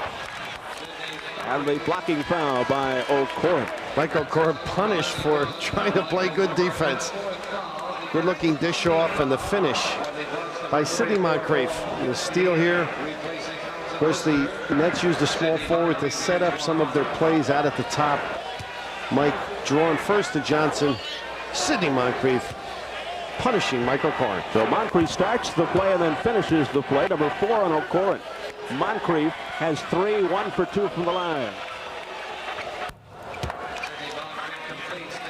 And the blocking foul by O'Koren. Mike O'Koren punished for trying to play good defense. Good looking dish off, and the finish by Sidney Moncrief. The steal here. Of course, the Nets used a small forward to set up some of their plays out at the top. Mike drawn first to Johnson. Sidney Moncrief punishing Mike O'Koren. So Moncrief starts the play and then finishes the play. Number 4 on O'Koren. Moncrief has 3, 1 for 2 from the line.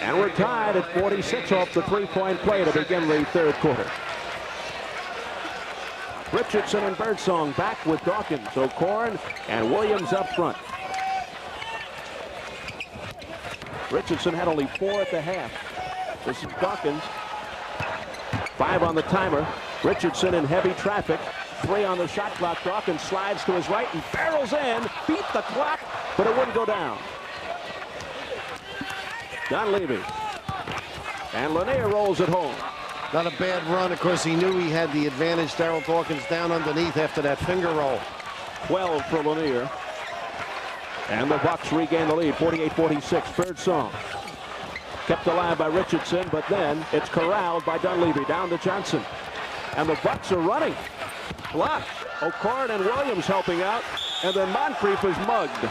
And we're tied at 46 off the three-point play to begin the third quarter. Richardson and Birdsong back with Dawkins, O'Koren, and Williams up front. Richardson had only 4 at the half. This is Dawkins. 5 on the timer. Richardson in heavy traffic. 3 on the shot clock. Dawkins slides to his right and barrels in. Beat the clock, but it wouldn't go down. Dunleavy. And Lanier rolls it home. Not a bad run. Of course, he knew he had the advantage. Darryl Dawkins down underneath after that finger roll. 12 for Lanier. And the Bucks regain the lead, 48-46. Birdsong. Kept alive by Richardson, but then it's corralled by Dunleavy. Down to Johnson. And the Bucks are running. Blocked. O'Koren and Williams helping out. And then Moncrief is mugged.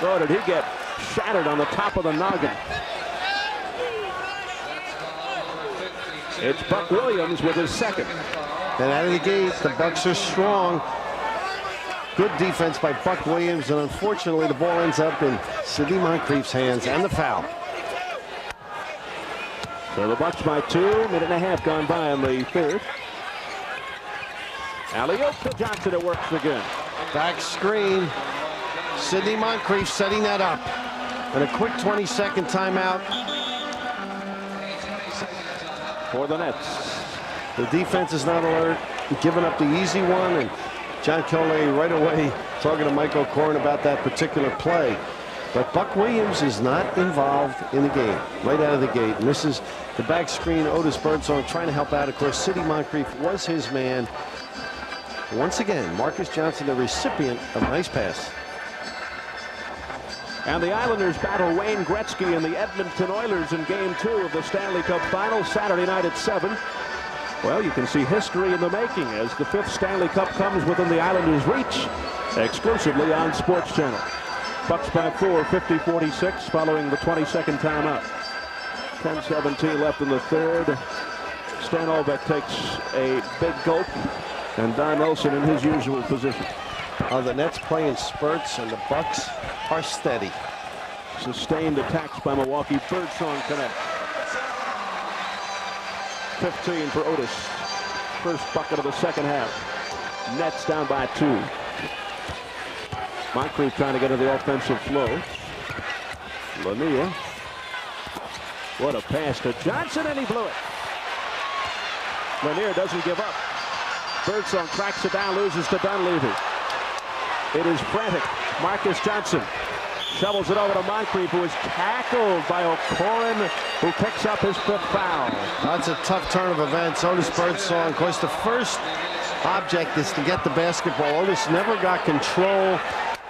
Oh, did he get shattered on the top of the noggin. It's Buck Williams with his second. And out of the gate, the Bucks are strong. Good defense by Buck Williams, and unfortunately the ball ends up in Sidney Moncrief's hands and the foul. So the Bucks by 2, minute and a half gone by in the third. Alley-oop to Johnson, it works again. Back screen. Sidney Moncrief setting that up. And a quick 20-second timeout For the Nets. The defense is not alert, giving up the easy one, and John Coley right away talking to Mike O'Koren about that particular play. But Buck Williams is not involved in the game right out of the gate. And this is the back screen. Otis Birdsong trying to help out. Of course, Sidney Moncrief was his man. Once again, Marcus Johnson, the recipient of a nice pass. And the Islanders battle Wayne Gretzky and the Edmonton Oilers in Game 2 of the Stanley Cup Finals Saturday night at 7. Well, you can see history in the making as the 5th Stanley Cup comes within the Islanders' reach, exclusively on Sports Channel. Bucks by 4, 50-46, following the 22nd timeout. 10:17 left in the third. Stan Olbeck takes a big gulp, and Don Nelson in his usual position. The Nets play in spurts, and the Bucks are steady. Sustained attacks by Milwaukee. Birdsong connect. 15 for Otis. First bucket of the second half. Nets down by 2. Moncrief trying to get to the offensive flow. Lanier. What a pass to Johnson, and he blew it. Lanier doesn't give up. Birdsong cracks it down, loses to Dunleavy. It is frantic. Marcus Johnson shovels it over to Moncrief, who is tackled by O'Koren, who picks up his 5th foul. That's a tough turn of events. Otis Birdsong, of course, the first object is to get the basketball. Otis never got control.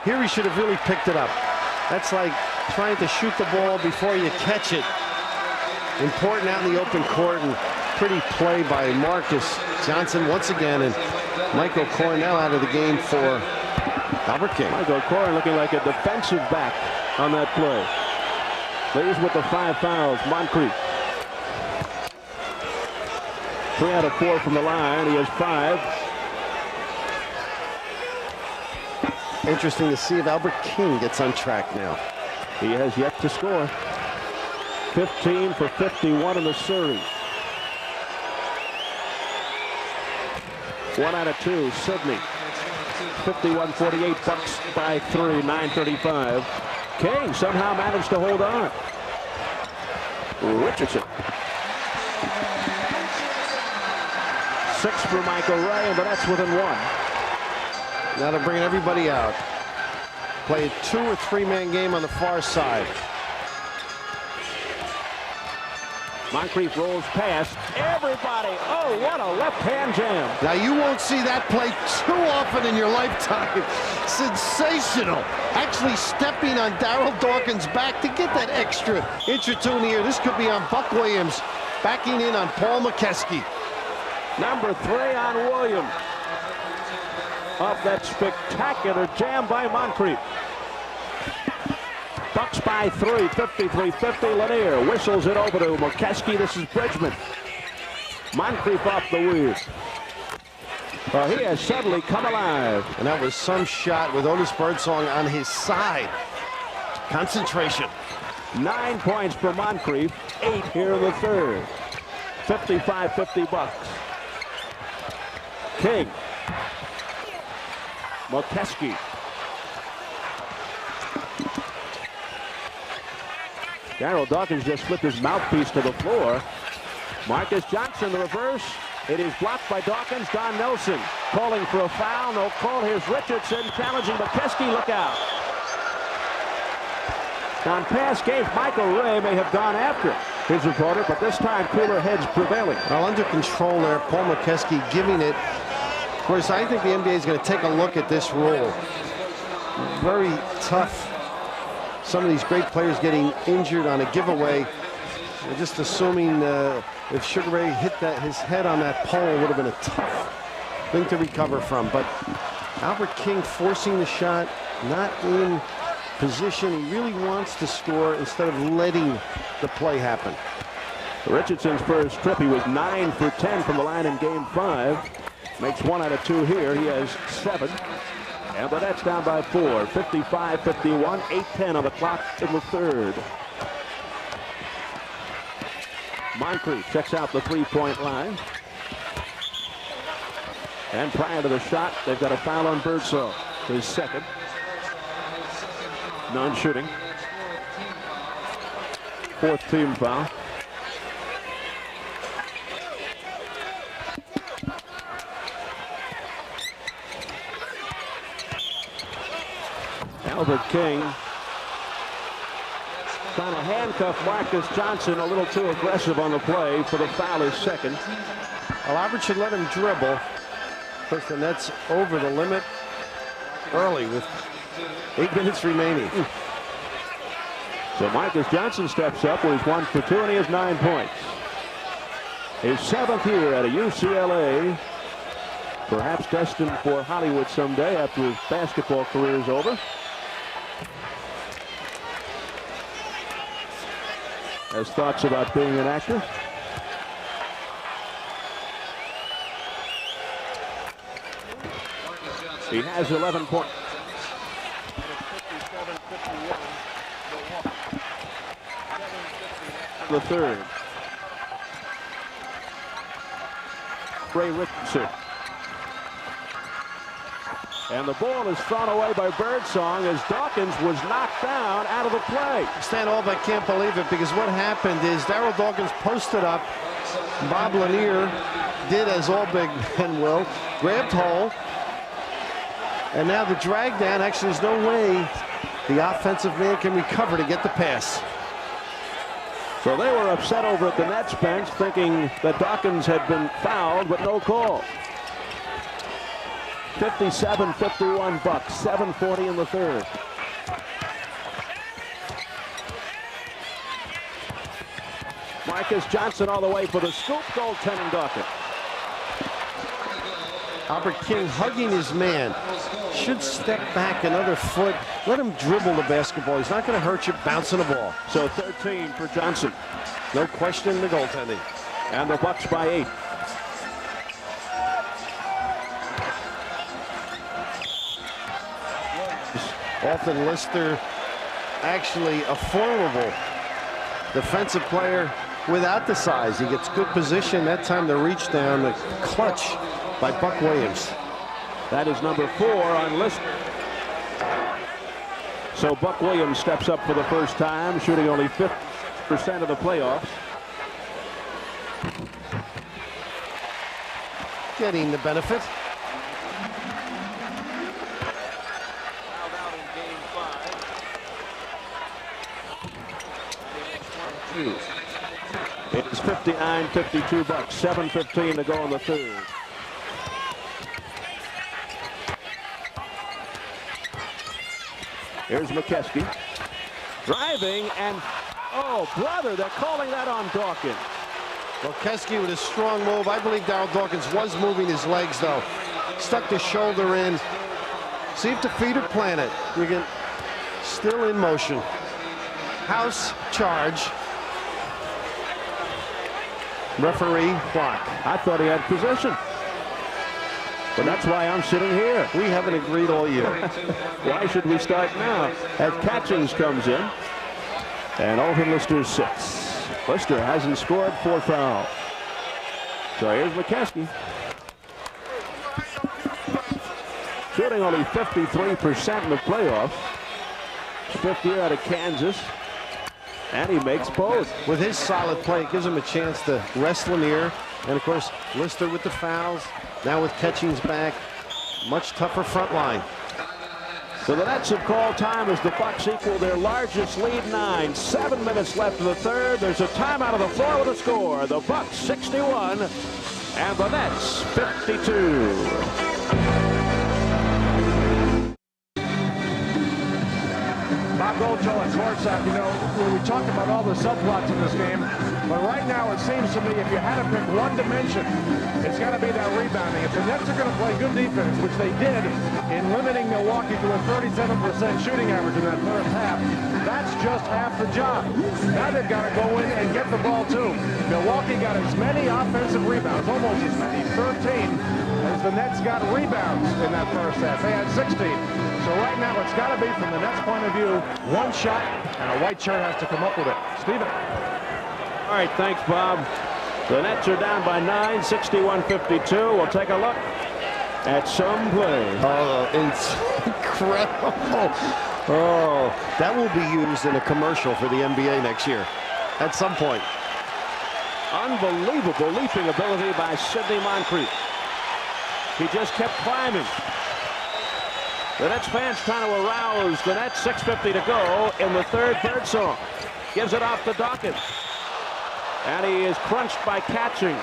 Here he should have really picked it up. That's like trying to shoot the ball before you catch it. Important out in the open court, and pretty play by Marcus Johnson once again, and Michael Cornell out of the game for Albert King. Michael O'Koren looking like a defensive back on that play. Leaves with the 5 fouls. Moncrief. 3 out of 4 from the line. He has 5. Interesting to see if Albert King gets on track now. He has yet to score. 15 for 51 in the series. 1 out of 2. Sidney. 51-48, Bucks by 3, 9:35. King somehow managed to hold on. Richardson. 6 for Michael Ray, and the Nets within 1. Now they're bringing everybody out. Play a 2 or 3-man game on the far side. Moncrief rolls past everybody. Oh, what a left-hand jam. Now you won't see that play too often in your lifetime. Sensational. Actually stepping on Darryl Dawkins' back to get that extra inch or 2 in the air. This could be on Buck Williams, backing in on Paul McKeskey. Number 3 on Williams. Off that spectacular jam by Moncrief. Bucks by 3, 53-50. Lanier whistles it over to McKeskey. This is Bridgman. Moncrief off the weave. Well, he has suddenly come alive. And that was some shot with Otis Birdsong on his side. Concentration. 9 points for Moncrief. 8 here in the third. 55-50 Bucks. King. McKeskey. Darryl Dawkins just flipped his mouthpiece to the floor. Marcus Johnson, the reverse. It is blocked by Dawkins. Don Nelson calling for a foul. No call. Here's Richardson challenging McKeskey. Look out. On past games, Michael Ray may have gone after his reporter, but this time cooler heads prevailing. Well, under control there. Paul McKeskey giving it. Of course, I think the NBA is going to take a look at this rule. Very tough. Some of these great players getting injured on a giveaway. They're just assuming if Sugar Ray hit his head on that pole, it would have been a tough thing to recover from. But Albert King forcing the shot, not in position. He really wants to score instead of letting the play happen. Richardson's first trip, he was 9 for 10 from the line in game 5. Makes 1 out of 2 here. He has 7. And the Nets down by 4, 55-51, 8-10 on the clock in the third. Moncrief checks out the three-point line. And prior to the shot, they've got a foul on Birdsong. His second. Non-shooting. Fourth team foul. Albert King trying to handcuff Marcus Johnson, a little too aggressive on the play for the foul, his second. Well, Albert should let him dribble. First, the Nets over the limit early with 8 minutes remaining. So Marcus Johnson steps up where he's 1 for 2 and he has 9 points. His 7th year at a UCLA. Perhaps destined for Hollywood someday after his basketball career is over. Has thoughts about being an actor. He has 11 points. The third. Ray Richardson. And the ball is thrown away by Birdsong as Dawkins was knocked down out of the play. Stan Alba can't believe it because what happened is Darryl Dawkins posted up. Bob Lanier did as all big men will, grabbed hold. And now the drag down, actually there's no way the offensive man can recover to get the pass. So they were upset over at the Nets bench thinking that Dawkins had been fouled, but no call. 57-51 Bucks, 7:40 in the third. Marcus Johnson all the way for the scoop, goaltending Dawkins. Albert King hugging his man. Should step back another foot. Let him dribble the basketball. He's not going to hurt you bouncing the ball. So 13 for Johnson. No question the goaltending. And the Bucks by 8. Often Lister actually a formidable defensive player without the size. He gets good position. That time the reach down, the clutch by Buck Williams. That is number 4 on Lister. So Buck Williams steps up for the first time, shooting only 50% of the playoffs. Getting the benefit. It's 59-52 Bucks, 7:15 to go in the third. Here's McKeskey. Driving and, oh, brother, they're calling that on Dawkins. McKeskey with a strong move. I believe Darryl Dawkins was moving his legs, though. Stuck the shoulder in. See if the feet are planted. You can still in motion. House charge. Referee clock. I thought he had possession. But that's why I'm sitting here. We haven't agreed all year. Why should we start now? As Catchings comes in. And Alton Lister sits. Lister hasn't scored 4 fouls. So here's McKeskey. Shooting only 53% in the playoffs. 5th year out of Kansas. And he makes both. With his solid play, it gives him a chance to rest Lanier. And, of course, Lister with the fouls. Now with Catchings back, much tougher front line. So the Nets have called time as the Bucks equal their largest lead 9. 7 minutes left in the third. There's a timeout on the floor with a score. The Bucks 61 and the Nets 52. Bob Goldschall at courtside, you know, we talked about all the subplots in this game, but right now it seems to me if you had to pick one dimension, it's got to be that rebounding. If the Nets are going to play good defense, which they did in limiting Milwaukee to a 37% shooting average in that first half, that's just half the job. Now they've got to go in and get the ball too. Milwaukee got as many offensive rebounds, almost as many, 13, as the Nets got rebounds in that first half. They had 16. So right now, it's got to be, from the Nets' point of view, one shot, and a white shirt has to come up with it. Steven. All right, thanks, Bob. The Nets are down by 9, 61-52. We'll take a look at some play. Oh, it's incredible. Oh, that will be used in a commercial for the NBA next year at some point. Unbelievable leaping ability by Sidney Moncrief. He just kept climbing. The Nets fans trying to arouse the Nets. 6:50 to go in the third. Birdsong gives it off to Dawkins. And he is crunched by Catchings.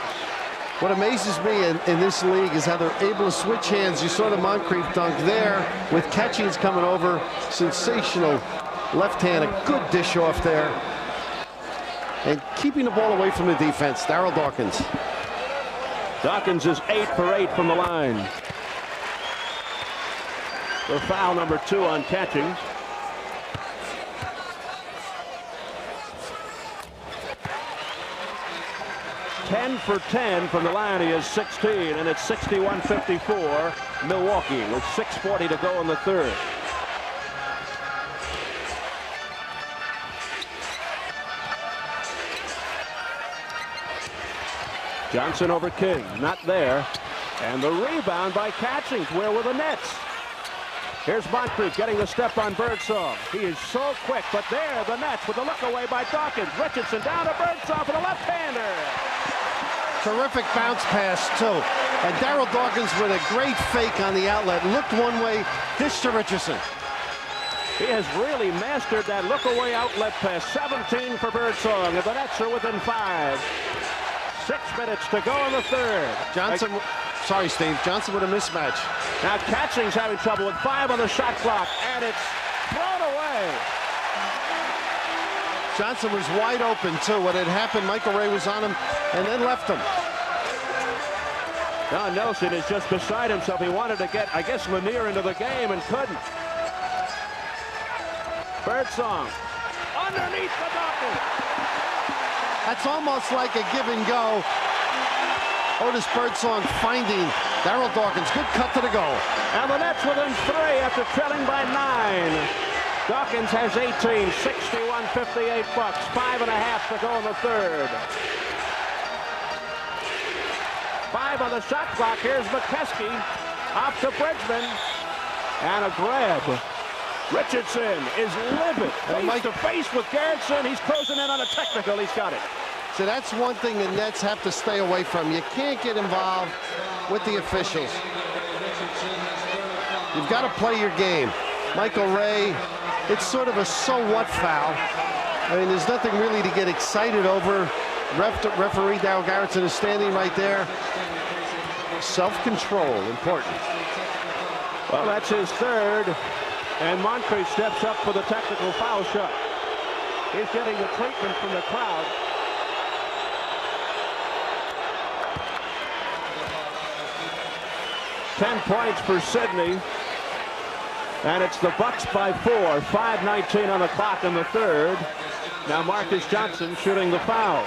What amazes me in this league is how they're able to switch hands. You saw the Moncrief dunk there with Catchings coming over. Sensational left hand. A good dish off there. And keeping the ball away from the defense. Darryl Dawkins. Dawkins is 8 for 8 from the line. For foul number 2 on Catchings. Ten for 10 from the line. He is 16, and it's 61-54 Milwaukee with 6:40 to go in the third. Johnson over King, not there. And the rebound by Catchings. Where were the Nets? Here's Moncrief getting the step on Birdsong. He is so quick, but there the Nets with the look away by Dawkins. Richardson down to Birdsong for the left-hander. Terrific bounce pass, too. And Darryl Dawkins with a great fake on the outlet. Looked one way, dish to Richardson. He has really mastered that look-away outlet pass. 17 for Birdsong, and the Nets are within 5. 6 minutes to go in the third. Johnson, sorry, Steve. Johnson with a mismatch. Now Catchings having trouble with 5 on the shot clock, and it's thrown away. Johnson was wide open, too. What had happened, Michael Ray was on him and then left him. Don Nelson is just beside himself. He wanted to get, I guess, Lanier into the game and couldn't. Birdsong underneath the Dawkins. That's almost like a give and go. Otis Birdsong finding Darryl Dawkins. Good cut to the goal. And the Nets within 3 after trailing by 9. Dawkins has 18, 61-58 Bucks. 5.5 to go in the third. 5 on the shot clock. Here's McKeskey off to Bridgman. And a grab. Richardson is livid. Face to face with Garrison. He's closing in on a technical. He's got it. So that's one thing the Nets have to stay away from. You can't get involved with the officials. You've got to play your game. Michael Ray, it's sort of a so what foul. I mean, there's nothing really to get excited over. Referee Darryl Garrison is standing right there. Self-control, important. Well, that's his third. And Moncrief steps up for the technical foul shot. He's getting the treatment from the crowd. Ten points for Sidney. And it's the Bucks by 4. 5:19 on the clock in the third. Now Marcus Johnson shooting the foul.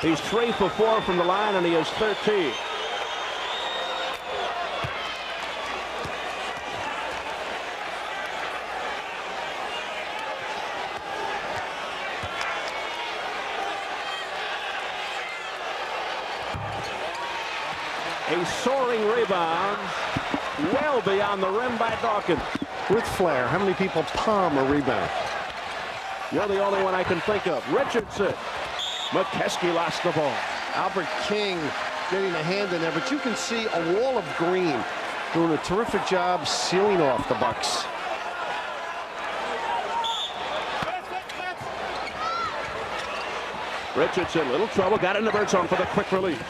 He's 3 for 4 from the line, and he has 13. A soaring rebound, well beyond the rim by Dawkins. With flair, how many people palm a rebound? You're the only one I can think of. Richardson. McKeskey lost the ball. Albert King getting a hand in there, but you can see a wall of green doing a terrific job sealing off the Bucks. Richardson, little trouble, got into Birdsong for the quick release.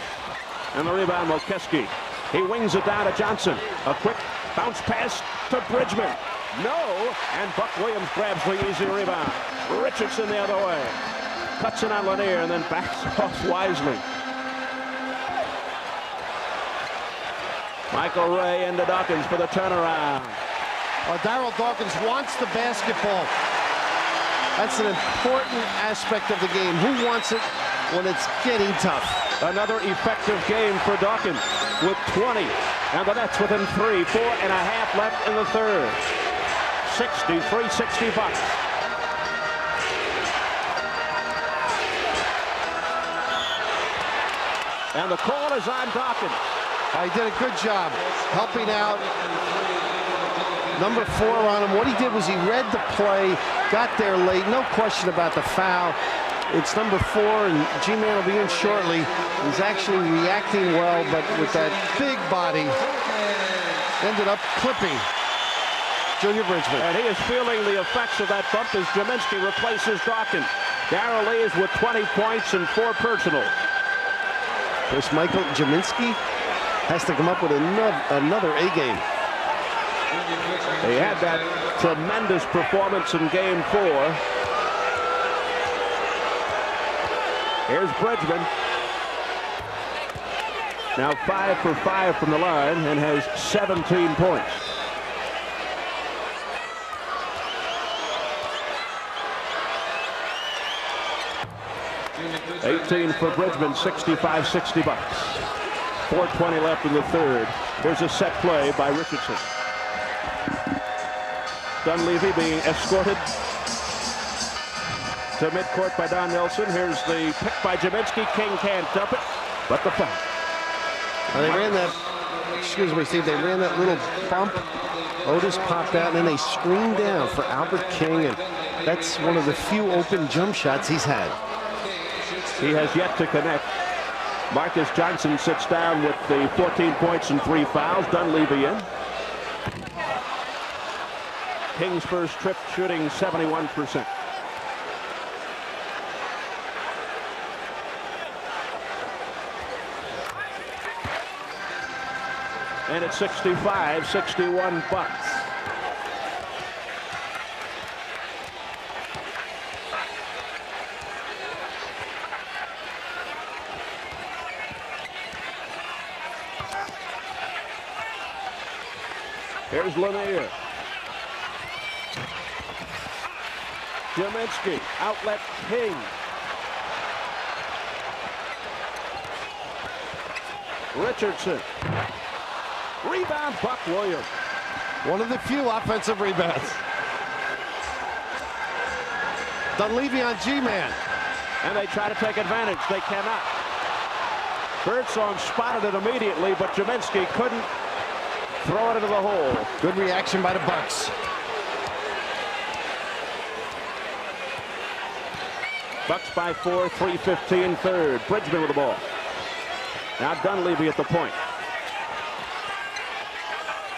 And the rebound, McKeskey. He wings it down to Johnson. A quick bounce pass to Bridgman. No, and Buck Williams grabs the easy rebound. Richardson the other way. Cuts it on Lanier and then backs off wisely. Michael Ray into Dawkins for the turnaround. Darryl Dawkins wants the basketball. That's an important aspect of the game. Who wants it when it's getting tough? Another effective game for Dawkins with 20. And the Nets within 3. 4.5 left in the third. 63-60 Bucks. And the call is on Dawkins. He did a good job helping out number 4 on him. What he did was he read the play, got there late, no question about the foul. It's number 4, and G-Man will be in shortly. He's actually reacting well, but with that big body, ended up clipping Junior Bridgman. And he is feeling the effects of that bump as Jaminski replaces Dawkins. Darrell leaves with 20 points and 4 personal. Chris Michael Jaminski has to come up with another A game. He had that tremendous performance in game 4. Here's Bridgman. Now 5 for 5 from the line and has 17 points. $18 for Bridgman, 65-60 bucks. 4:20 left in the third. Here's a set play by Richardson. Dunleavy being escorted to midcourt by Don Nelson. Here's the pick by Jaminski. King can't dump it, but the foul. They ran that, excuse me, Steve, they ran that little bump. Otis popped out, and then they screened down for Albert King, and that's one of the few open jump shots he's had. He has yet to connect. Marcus Johnson sits down with the 14 points and 3 fouls. Dunleavy in. King's first trip shooting 71%. And it's 65-61 Bucks. Here's Lanier. Jaminski, outlet King. Richardson. Rebound, Buck Williams. One of the few offensive rebounds. Dunleavy on G-Man. And they try to take advantage. They cannot. Birdsong spotted it immediately, but Jaminski couldn't throw it into the hole. Good reaction by the Bucks. Bucks by 4, 3:15 third. Bridgman with the ball. Now Dunleavy at the point.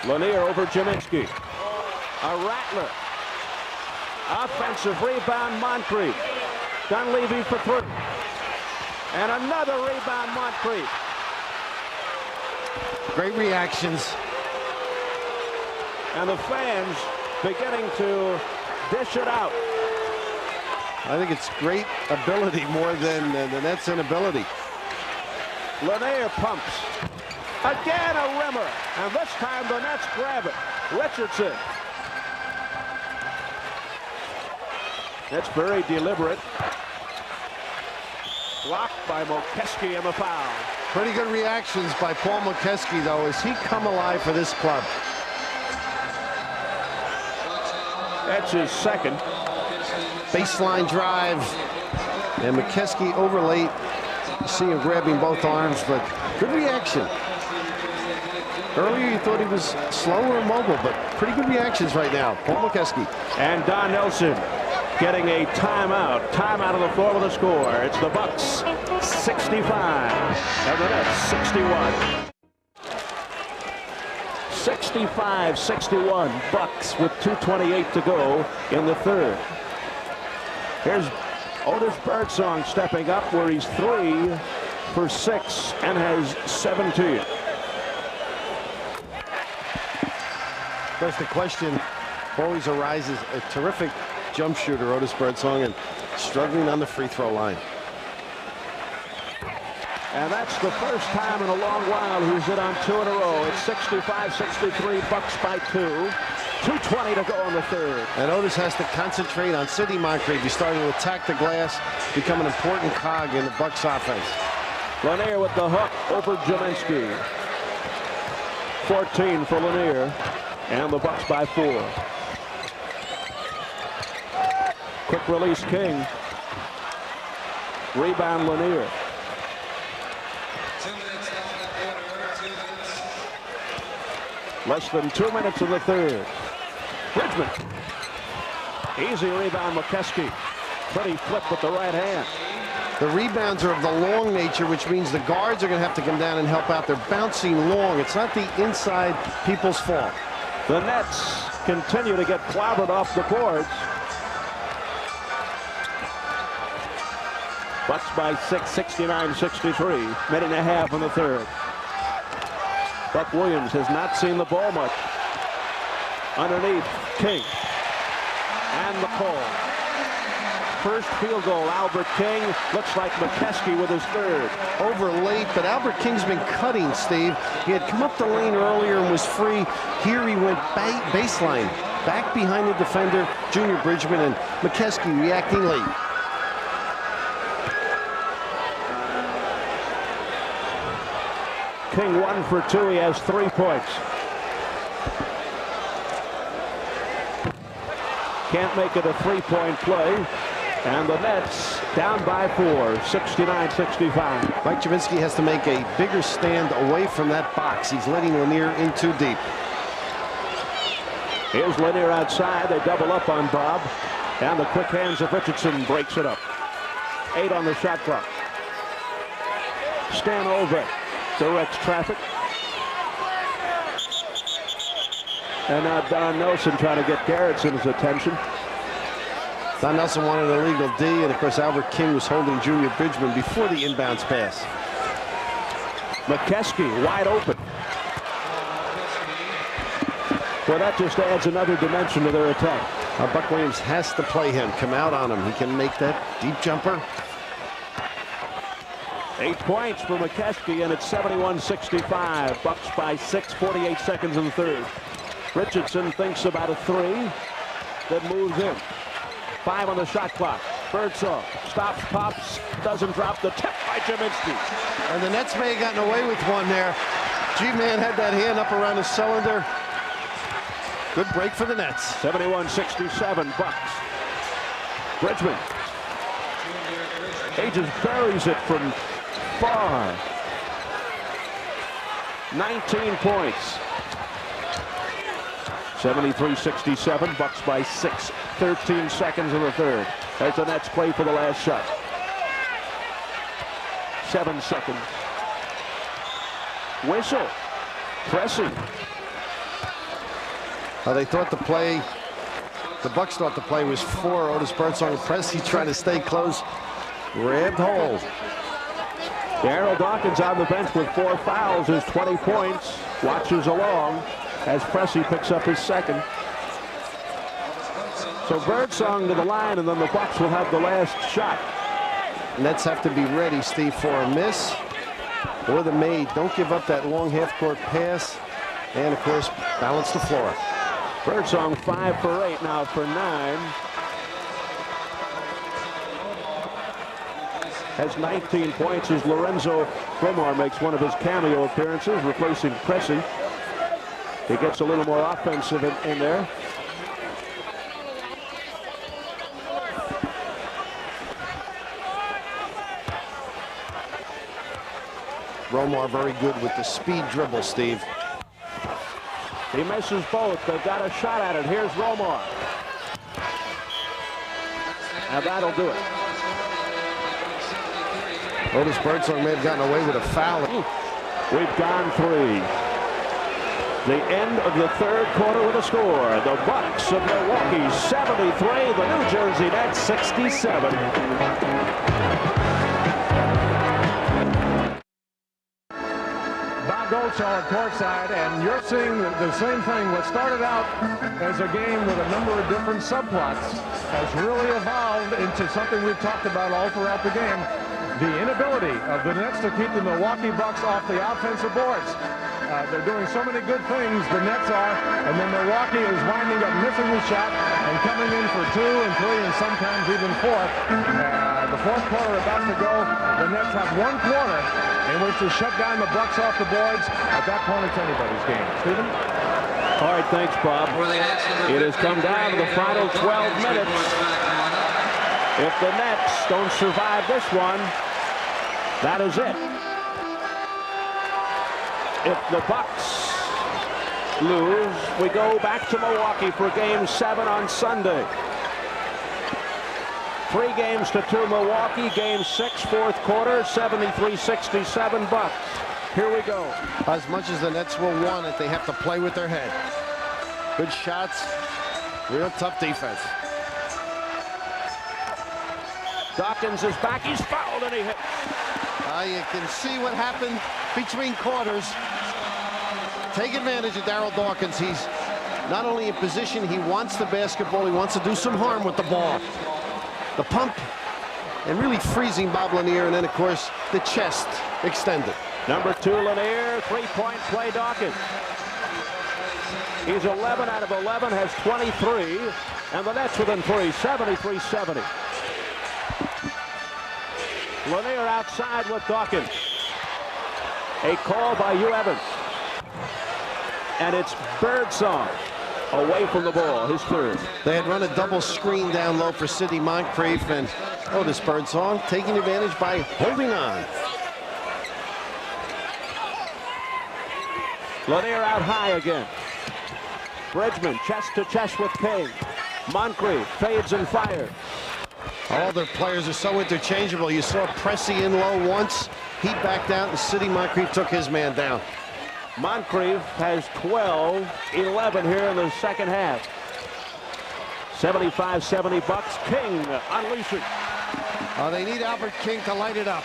Lanier over Jaminski. A rattler. Offensive rebound, Moncrief. Dunleavy for 3. And another rebound, Moncrief. Great reactions. And the fans beginning to dish it out. I think it's great ability more than the Nets' inability. Lanier pumps. Again a rimmer. And this time the Nets grab it. Richardson. That's very deliberate. Blocked by Mokeski and the foul. Pretty good reactions by Paul Mokeski, though, as he come alive for this club. That's his second. Baseline drive. And Mokeski over late. You see him grabbing both arms, but good reaction. Earlier you thought he was slower and mobile, but pretty good reactions right now. Paul Mokeski. And Don Nelson getting a timeout. Timeout on the floor with a score. It's the Bucks 65 and the Nets 61. 65-61 Bucks with 2:28 to go in the third. Here's Otis Birdsong stepping up where he's 3 for 6 and has 17. Of course, the question always arises, a terrific jump shooter, Otis Birdsong, and struggling on the free throw line. And that's the first time in a long while he's hit on 2 in a row. It's 65-63 Bucks by 2. 2:20 to go in the third. And Otis has to concentrate on Sidney Moncrief. He's starting to attack the glass, become an important cog in the Bucks offense. Lanier with the hook over Jaminski. 14 for Lanier. And the Bucks by 4. Quick release King. Rebound Lanier. Less than 2 minutes in the third. Bridgman. Easy rebound, McKeskey. Pretty flip with the right hand. The rebounds are of the long nature, which means the guards are going to have to come down and help out. They're bouncing long. It's not the inside people's fault. The Nets continue to get clobbered off the boards. Bucks by 6, 69-63. Minute and a half in the third. Buck Williams has not seen the ball much. Underneath, King. And the call. First field goal, Albert King. Looks like McKeskey with his third. Over late, but Albert King's been cutting, Steve. He had come up the lane earlier and was free. Here he went baseline, back behind the defender, Junior Bridgman, and McKeskey reacting late. King 1 for 2. He has 3 points. Can't make it a 3-point play. And the Nets down by 4, 69-65. Mike Jaminski has to make a bigger stand away from that box. He's letting Lanier in too deep. Here's Lanier outside. They double up on Bob. And the quick hands of Richardson breaks it up. 8 on the shot clock. Stanova directs traffic. And now Don Nelson trying to get Garrettson's attention. Don Nelson wanted an illegal D, and of course Albert King was holding Junior Bridgman before the inbounds pass. McKeskey wide open. Well, that just adds another dimension to their attack. Buck Williams has to play him, come out on him. He can make that deep jumper. 8 points for McKeskey, and it's 71-65. Bucks by 6, 48 seconds in the third. Richardson thinks about a 3, then moves in. 5 on the shot clock. Birdsong stops, pops, doesn't drop. The tip by Jaminski. And the Nets may have gotten away with one there. G-Man had that hand up around the cylinder. Good break for the Nets. 71-67 Bucks. Bridgman. He just buries it from far. 19 points. 73-67, Bucks by 6, 13 seconds in the third. There's the Nets play for the last shot. 7 seconds. Whistle. Pressing. They thought the play, the Bucks thought the play was for Otis Birdsong and Pressey trying to stay close. Grabbed hold. Darryl Dawkins on the bench with 4 fouls, his 20 points. Watches along as Pressey picks up his second. So Birdsong to the line, and then the Bucks will have the last shot. Nets have to be ready, Steve, for a miss or the made. Don't give up that long half-court pass. And, of course, balance the floor. Birdsong 5 for 8 now for 9. Has 19 points as Lorenzo Bromar makes one of his cameo appearances, replacing Pressey. He gets a little more offensive in there. Bromar very good with the speed dribble, Steve. He misses both. They've got a shot at it. Here's Bromar. Now that'll do it. Otis Birdsong may have gotten away with a foul. We've gone 3. The end of the third quarter with a score. The Bucks of Milwaukee 73, the New Jersey Nets 67. Bob Goldschall at courtside, and you're seeing the same thing. What started out as a game with a number of different subplots has really evolved into something we've talked about all throughout the game. The inability of the Nets to keep the Milwaukee Bucks off the offensive boards. They're doing so many good things, the Nets are, and then Milwaukee is winding up missing the shot and coming in for 2 and 3 and sometimes even 4. The fourth quarter about to go. The Nets have 1 quarter in which to shut down the Bucks off the boards. At that point, it's anybody's game. Stephen? All right, thanks, Bob. It has come down to the final 12 minutes. If the Nets don't survive this one, that is it. If the Bucks lose, we go back to Milwaukee for Game 7 on Sunday. 3 games to 2 Milwaukee. Game 6, fourth quarter, 73-67 Bucks. Here we go. As much as the Nets will want it, they have to play with their head. Good shots, real tough defense. Dawkins is back. He's fouled and he hits. You can see what happened between quarters. Take advantage of Darryl Dawkins. He's not only in position, he wants the basketball. He wants to do some harm with the ball. The pump and really freezing Bob Lanier, and then, of course, the chest extended. Number 2, Lanier. 3-point play, Dawkins. He's 11 out of 11, has 23, and the Nets within 3, 73-70. Lanier outside with Dawkins. A call by Hugh Evans. And it's Birdsong away from the ball, his third. They had run a double screen down low for Sidney Moncrief, and Otis Birdsong taking advantage by holding on. Lanier out high again. Bridgman chest to chest with King. Moncrief fades and fires. All their players are so interchangeable. You saw Pressey in low once. He backed out, and Sidney Moncrief took his man down. Moncrief has 12, 11 here in the second half. 75-70 Bucks. King unleashing. They need Albert King to light it up.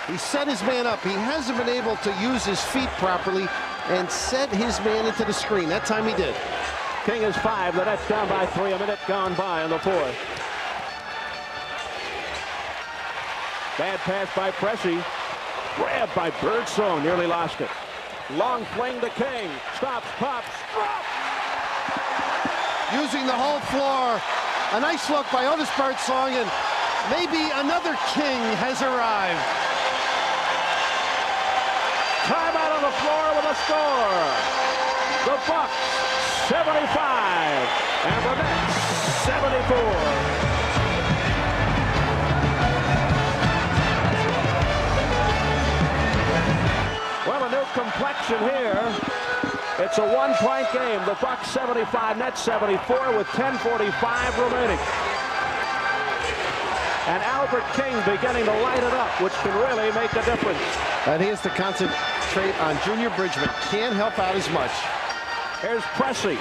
He set his man up. He hasn't been able to use his feet properly and set his man into the screen. That time he did. King is 5. The Nets down by 3. A minute gone by in the fourth. Bad pass by Pressey. Grabbed by Birdsong. Nearly lost it. Long fling to King. Stops, pops, drop. Using the whole floor. A nice look by Otis Birdsong, and maybe another King has arrived. Timeout on the floor with a score. The Bucks 75 and the Nets 74. Well, a new complexion here. It's a one-point game. The Bucks 75, Nets 74 with 10:45 remaining. And Albert King beginning to light it up, which can really make a difference. And he has to concentrate on Junior Bridgman. Can't help out as much. Here's Pressey.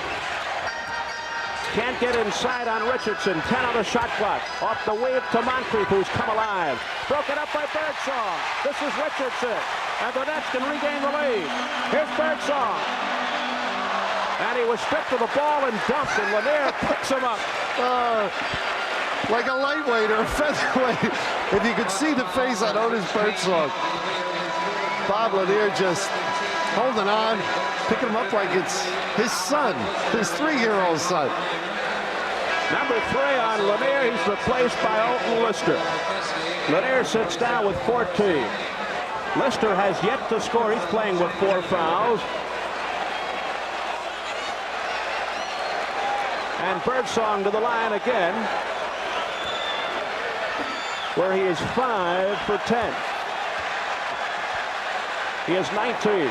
Can't get inside on Richardson. 10 on the shot clock. Off the wave to Moncrief, who's come alive. Broken up by Birdsong. This is Richardson. And the Nets can regain the lead. Here's Birdsong. And he was stripped of the ball and dumped, and Lanier picks him up. Like a lightweight or a featherweight. If you could see the face on Otis Birdsong. Bob Lanier just holding on, picking him up like it's his son, his 3-year-old son. Number 3 on Lanier. He's replaced by Alton Lister. Lanier sits down with 14. Lister has yet to score. He's playing with 4 fouls. And Birdsong to the line again, where he is 5 for 10. He has 19.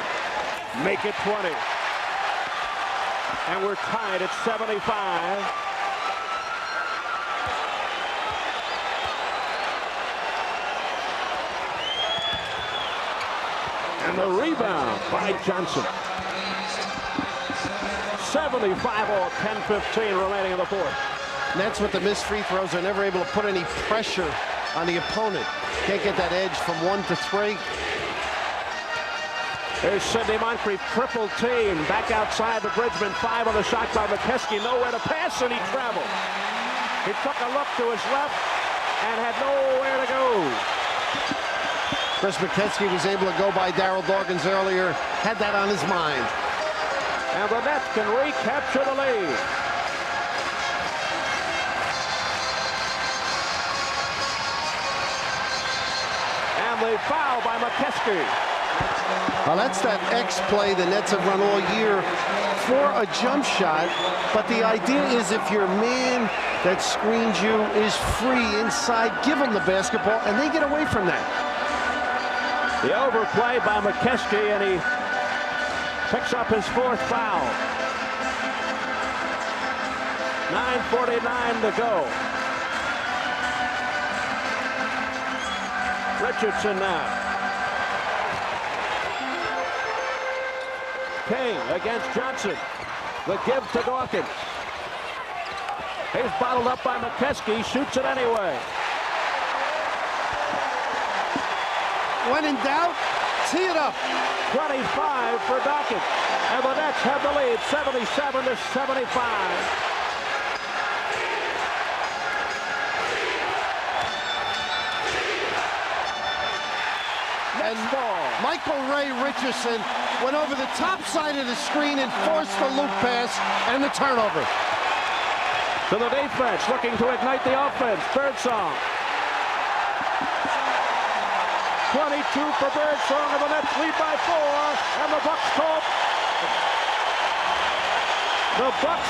Make it 20. And we're tied at 75. And the rebound by Johnson. 75 all, 10-15 remaining in the fourth. Nets with the missed free throws are never able to put any pressure on the opponent. Can't get that edge from 1 to 3. There's Sidney Moncrief, triple team. Back outside to Bridgman, 5 on the shot by McKeskey. Nowhere to pass, and he traveled. He took a look to his left and had nowhere to go. Chris McKeskey was able to go by Darryl Dawkins earlier. Had that on his mind. And the Nets can recapture the lead. And the foul by McKeskey. Well, that's that X play the Nets have run all year for a jump shot. But the idea is if your man that screens you is free inside, give him the basketball, and they get away from that. The overplay by McKeskey, and he Picks up his 4th foul. 9:49 to go. Richardson now. King against Johnson. The give to Dawkins. He's bottled up by McKeskey. Shoots it anyway. When in doubt, tee it up. 25 for Dawkins. And the Nets have the lead, 77-75. And Michael Ray Richardson went over the top side of the screen and forced the loop pass and the turnover. To the defense, looking to ignite the offense. Birdsong. 22 for Birdsong, and the Nets lead by 4. And the Bucks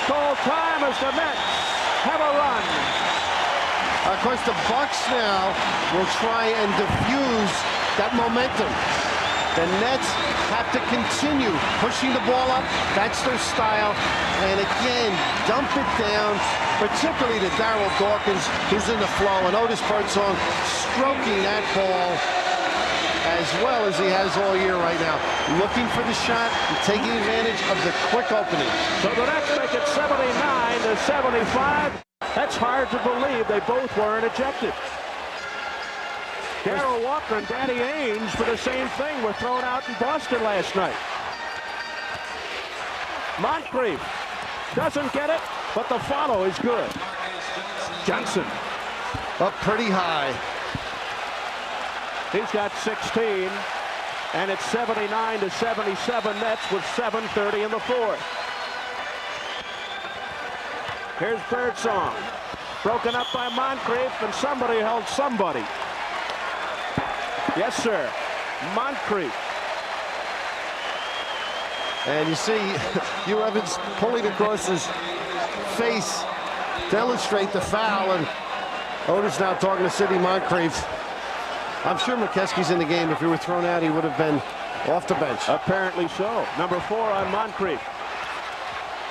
call time as the Nets have a run. Of course, the Bucks now will try and diffuse that momentum. The Nets have to continue pushing the ball up. That's their style. And again, dump it down, particularly to Darryl Dawkins, who's in the flow. And Otis Birdsong stroking that ball as well as he has all year right now. Looking for the shot and taking advantage of the quick opening. So the Nets make it 79-75. That's hard to believe they both weren't ejected. Darrell Walker and Danny Ainge for the same thing were thrown out in Boston last night. Moncrief doesn't get it, but the follow is good. Johnson. Up pretty high. He's got 16, and it's 79-77 Nets with 7:30 in the 4th. Here's Birdsong. Broken up by Moncrief, and somebody held somebody. Yes, sir. Moncrief. And you see Hugh Evans pulling across his face to illustrate the foul. And Otis now talking to Sidney Moncrief. I'm sure McKeskey's in the game. If he were thrown out, he would have been off the bench. Apparently so. Number 4 on Moncrief.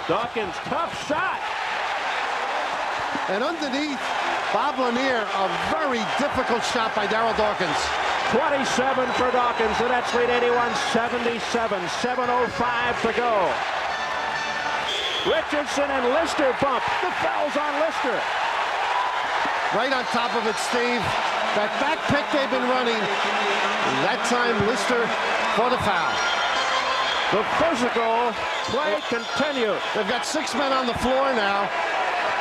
Dawkins, tough shot. And underneath, Bob Lanier, a very difficult shot by Darryl Dawkins. 27 for Dawkins. The Nets lead 81-77. 7:05 to go. Richardson and Lister bump. The foul's on Lister. Right on top of it, Steve. That back pick they've been running. That time, Lister for the foul. The physical play continues. They've got 6 men on the floor now.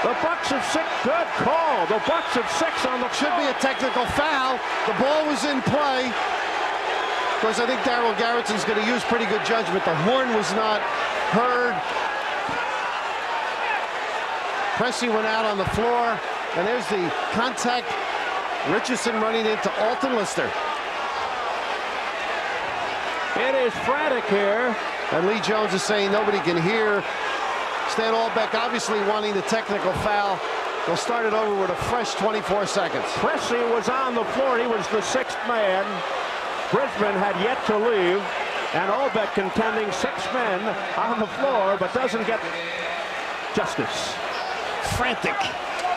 The Bucks have 6. Good call. The Bucks have 6 on the floor. Should be a technical foul. The ball was in play. Of course, I think Darryl Garrettson's going to use pretty good judgment. The horn was not heard. Pressey went out on the floor. And there's the contact. Richardson running into Alton Lister. It is frantic here. And Lee Jones is saying nobody can hear. Stan Albeck obviously wanting the technical foul. They'll start it over with a fresh 24 seconds. Pressey was on the floor. He was the 6th man. Brisbane had yet to leave. And Albeck contending 6 men on the floor, but doesn't get justice. Frantic.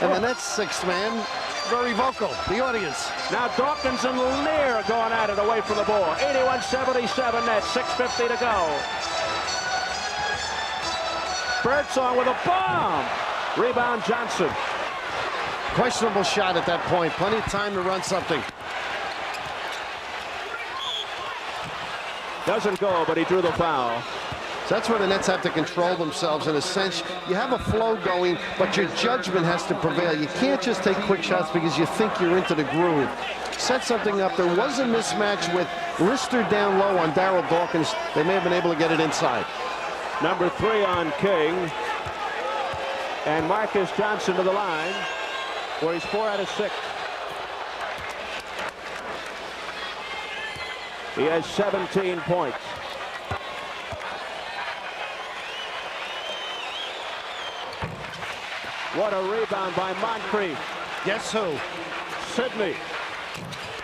And the Nets 6th man, very vocal, the audience. Now Dawkins and Lanier going at it away from the ball. 81-77 Nets, 6:50 to go. Birdsong with a bomb. Rebound Johnson. Questionable shot at that point. Plenty of time to run something. Doesn't go, but he drew the foul. So that's where the Nets have to control themselves. In a sense, you have a flow going, but your judgment has to prevail. You can't just take quick shots because you think you're into the groove. Set something up. There was a mismatch with Lister down low on Darryl Dawkins. They may have been able to get it inside. Number 3 on King. And Marcus Johnson to the line, where he's 4 out of 6. He has 17 points. What a rebound by Moncrief. Guess who? Sidney.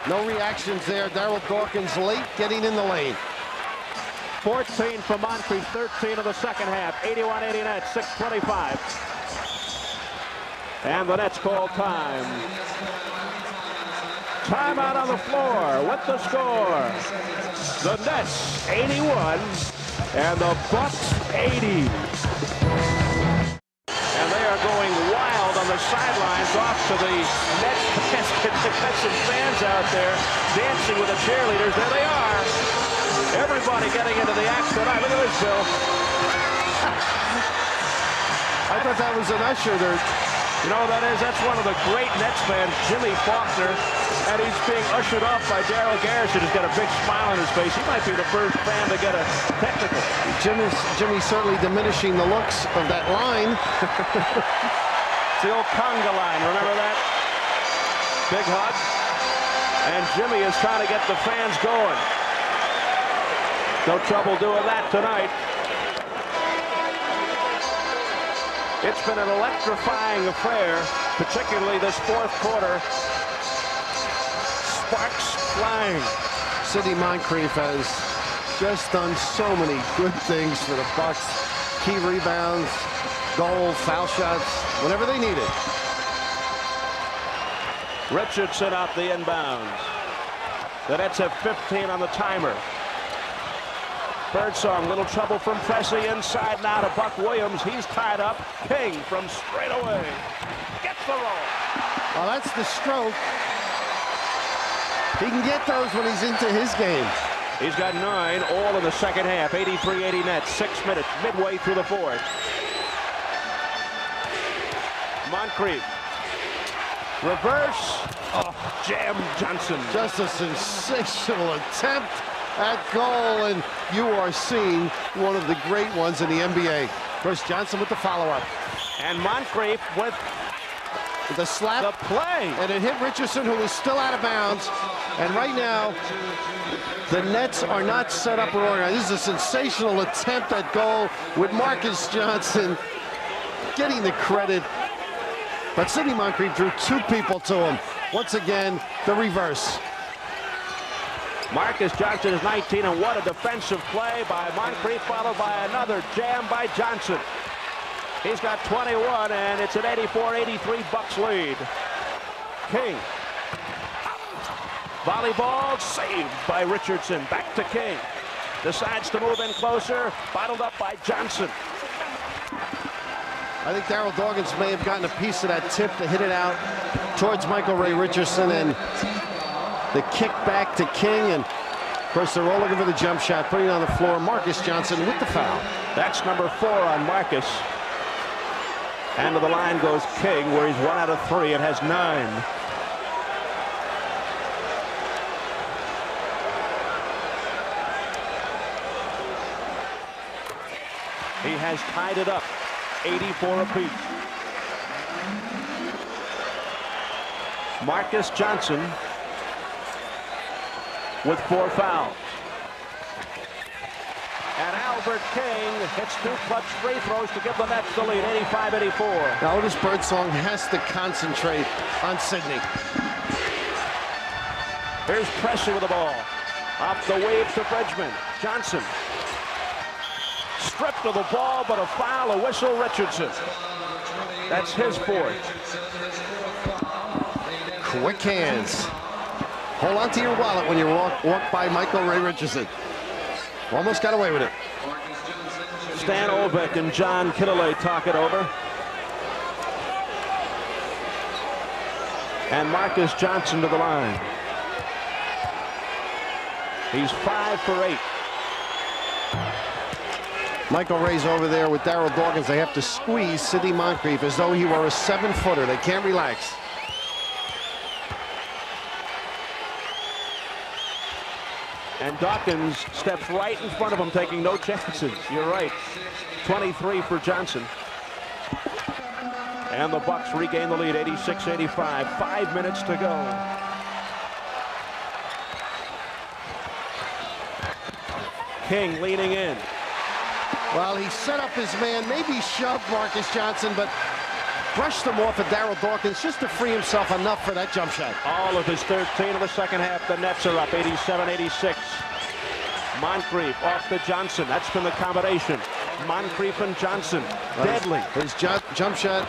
No reactions there. Darryl Dawkins late getting in the lane. 14 from Moncrief, 13 of the second half. 81-80 Nets, 6:25. And the Nets call time. Timeout on the floor with the score. The Nets 81 and the Bucks 80. And they are going wild on the sidelines off to the Nets basket. They've got some fans out there dancing with the cheerleaders. There they are. Everybody getting into the action tonight. Look at this, Bill. I thought that was an usher there. You know what that is? That's one of the great Nets fans, Jimmy Faulkner, and he's being ushered off by Darrell Garrison, who's got a big smile on his face. He might be the first fan to get a technical. Jimmy's certainly diminishing the looks of that line. It's the old conga line, remember that? Big hug. And Jimmy is trying to get the fans going. No trouble doing that tonight. It's been an electrifying affair, particularly this fourth quarter. Sparks flying. Sidney Moncrief has just done so many good things for the Bucks. Key rebounds, goals, foul shots, whenever they need it. Richardson out the inbounds. The Nets have 15 on the timer. Birdsong, little trouble from Pressey inside now to Buck Williams. He's tied up. King from straight away. Gets the roll. Well, that's the stroke. He can get those when he's into his game. He's got 9 all in the second half. 83-80 Nets. 6 minutes midway through the fourth. Moncrief. Reverse. Oh, jam Johnson. Just a sensational attempt at goal, and you are seeing one of the great ones in the NBA. Chris Johnson with the follow-up. And Moncrief with the slap. The play. And it hit Richardson, who is still out of bounds. And right now, the Nets are not set up or organized. This is a sensational attempt at goal with Marcus Johnson getting the credit. But Sidney Moncrief drew 2 people to him. Once again, the reverse. Marcus Johnson is 19, and what a defensive play by Moncrief, followed by another jam by Johnson. He's got 21, and it's an 84-83 Bucks lead. King. Volleyball saved by Richardson. Back to King. Decides to move in closer. Bottled up by Johnson. I think Darrell Dawkins may have gotten a piece of that tip to hit it out towards Michael Ray Richardson, and the kick back to King, and of course they're all looking for the jump shot, putting it on the floor. Marcus Johnson with the foul. That's number 4 on Marcus. And to the line goes King, where he's 1 out of 3 and has 9. He has tied it up, 84 apiece. Marcus Johnson with 4 fouls. And Albert King hits 2 clutch free throws to give the Nets the lead, 85-84. Now Otis Birdsong has to concentrate on Sidney. Here's Pressey with the ball. Off the wave to Bridgman. Johnson. Stripped of the ball, but a foul, a whistle, Richardson. That's his 4th. Quick hands. Hold on to your wallet when you walk by Michael Ray Richardson. Almost got away with it. Stan Olbeck and John Kittley talk it over. And Marcus Johnson to the line. He's 5 for 8. Michael Ray's over there with Darrell Dawkins. They have to squeeze Sidney Moncrief as though he were a 7-footer. They can't relax. And Dawkins steps right in front of him, taking no chances. You're right. 23 for Johnson. And the Bucks regain the lead, 86-85. 5 minutes to go. King leaning in. Well, he set up his man, maybe shoved Marcus Johnson, but brushed him off of Darrell Dawkins just to free himself enough for that jump shot. All of his 13 of the second half. The Nets are up 87-86. Moncrief off to Johnson. That's been the combination. Moncrief and Johnson. Deadly. His jump shot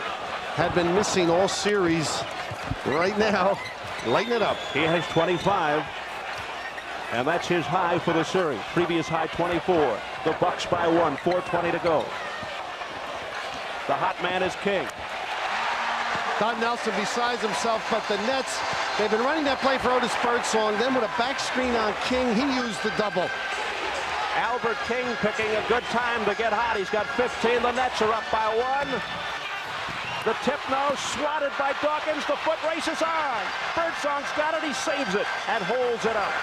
had been missing all series. Right now, lighten it up. He has 25. And that's his high for the series. Previous high 24. The Bucks by 1. 4:20 to go. The hot man is King. Don Nelson besides himself, but the Nets, they've been running that play for Otis Birdsong. Then with a back screen on King, he used the double. Albert King picking a good time to get hot. He's got 15. The Nets are up by 1. The tip no, swatted by Dawkins. The foot races on. Birdsong's got it. He saves it and holds it up.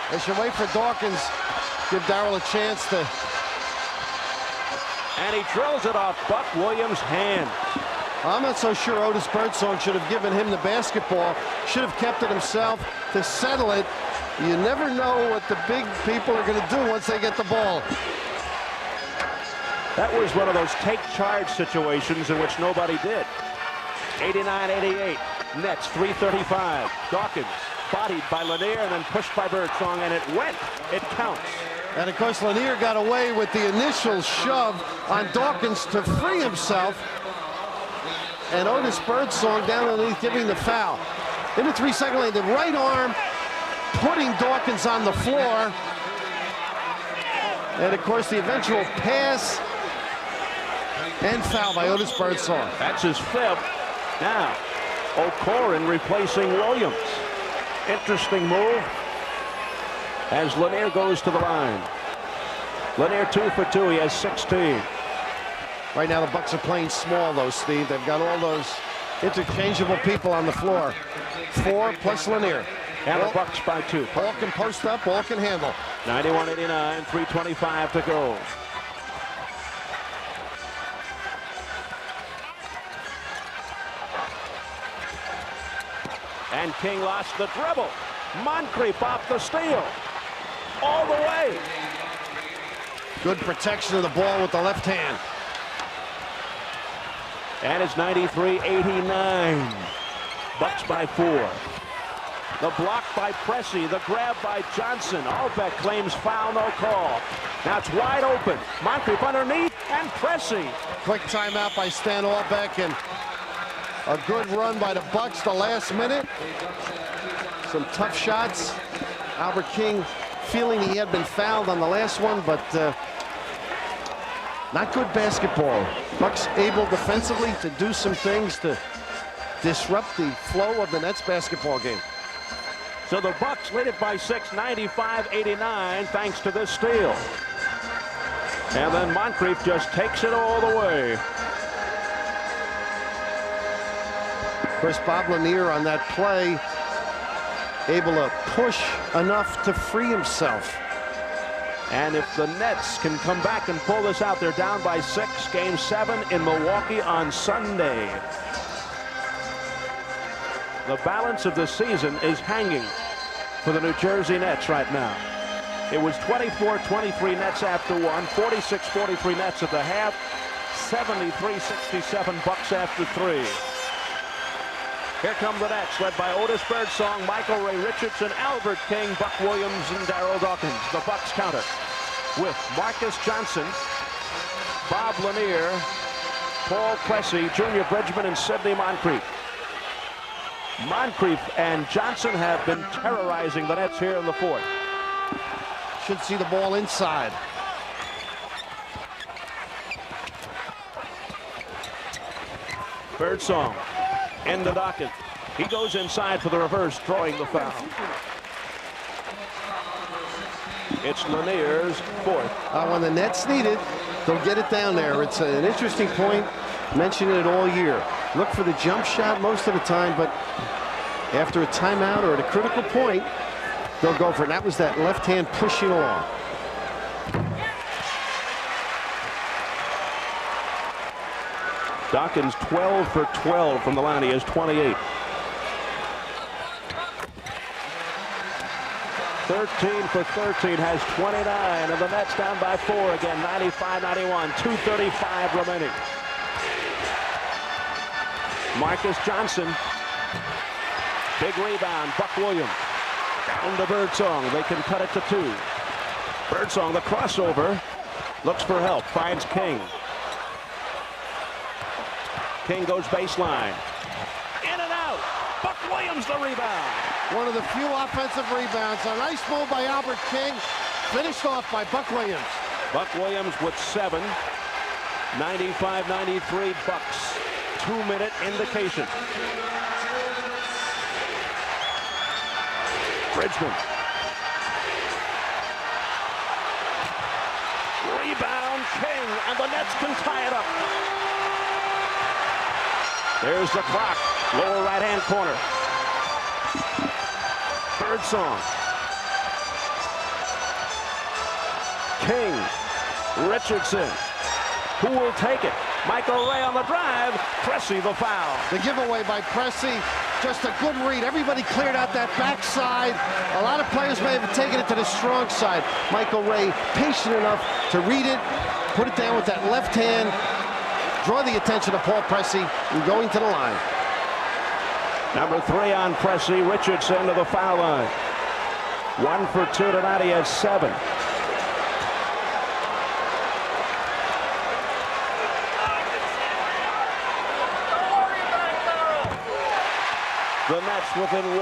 They should wait for Dawkins. Give Darrell a chance to. And he drills it off Buck Williams' hand. I'm not so sure Otis Birdsong should have given him the basketball. Should have kept it himself to settle it. You never know what the big people are going to do once they get the ball. That was one of those take charge situations in which nobody did. 89-88. Nets 3:35. Dawkins bodied by Lanier and then pushed by Birdsong, and it went. It counts. And of course Lanier got away with the initial shove on Dawkins to free himself. And Otis Birdsong down underneath giving the foul. In the 3-second lane, the right arm putting Dawkins on the floor. And of course the eventual pass and foul by Otis Birdsong. That's his fifth. Now, O'Corin replacing Williams. Interesting move as Lanier goes to the line. Lanier 2 for 2. He has 16. Right now the Bucks are playing small though, Steve. They've got all those interchangeable people on the floor. 4 plus Lanier. And the Bucks by 2. All can post up, all can handle. 91-89, 3:25 to go. And King lost the dribble. Moncrief off the steal. All the way. Good protection of the ball with the left hand. And it's 93-89. Bucks by 4. The block by Pressey. The grab by Johnson. Albeck claims foul, no call. Now it's wide open. Moncrief underneath and Pressey. Quick timeout by Stan Albeck and a good run by the Bucks the last minute. Some tough shots. Albert King feeling he had been fouled on the last one, but not good basketball. Bucks able defensively to do some things to disrupt the flow of the Nets basketball game. So the Bucks lead it by 6, 95-89, thanks to this steal. And then Moncrief just takes it all the way. Of course, Bob Lanier on that play, able to push enough to free himself. And if the Nets can come back and pull this out, they're down by 6. Game 7 in Milwaukee on Sunday. The balance of the season is hanging for the New Jersey Nets right now. It was 24-23 Nets after 1, 46-43 Nets at the half, 73-67 Bucks after 3. Here come the Nets, led by Otis Birdsong, Michael Ray Richardson, Albert King, Buck Williams, and Darrell Dawkins. The Bucks counter with Marcus Johnson, Bob Lanier, Paul Pressey, Junior Bridgman, and Sidney Moncrief. Moncrief and Johnson have been terrorizing the Nets here in the fourth. Should see the ball inside. Birdsong in the docket. He goes inside for the reverse, drawing the foul. It's Lanier's fourth. When the Nets need it, they'll get it down there. It's an interesting point. Mentioning it all year. Look for the jump shot most of the time, but after a timeout or at a critical point, they'll go for it. And that was that left hand pushing along. Dawkins 12 for 12 from the line. He has 28. 13 for 13, has 29, and the Nets down by 4 again, 95-91, 2:35 remaining. Marcus Johnson, big rebound, Buck Williams. Down to Birdsong. They can cut it to 2. Birdsong, the crossover. Looks for help. Finds King. King goes baseline. In and out. Buck Williams the rebound. One of the few offensive rebounds. A nice move by Albert King. Finished off by Buck Williams. Buck Williams with 7. 95-93 Bucks. 2-minute indication. Bridgman. Rebound King, and the Nets can tie it up. There's the clock. Lower right-hand corner. Birdsong. King. Richardson. Who will take it? Michael Ray on the drive. Pressey the foul. The giveaway by Pressey. Just a good read. Everybody cleared out that backside. A lot of players may have taken it to the strong side. Michael Ray patient enough to read it, put it down with that left hand, draw the attention of Paul Pressey, and going to the line. Number 3 on Pressey. Richardson to the foul line. 1 for 2 tonight. He has 7. The Nets within 1.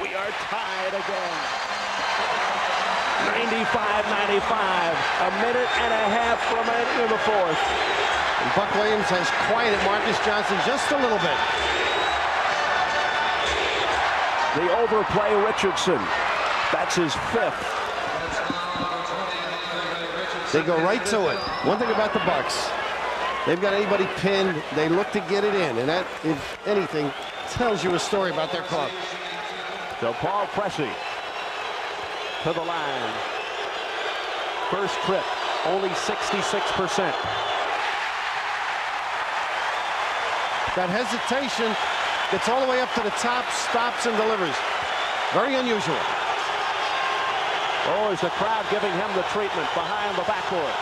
We are tied again. 95-95. A minute and a half remaining in the 4th. And Buck Williams has quieted Marcus Johnson just a little bit. The overplay Richardson. That's his 5th. They go right to it. One thing about the Bucks, they've got anybody pinned, they look to get it in, and that, if anything, tells you a story about their club. So Paul Pressey to the line. First trip, only 66%. That hesitation gets all the way up to the top, stops and delivers. Very unusual. Oh, is the crowd giving him the treatment behind the backboard.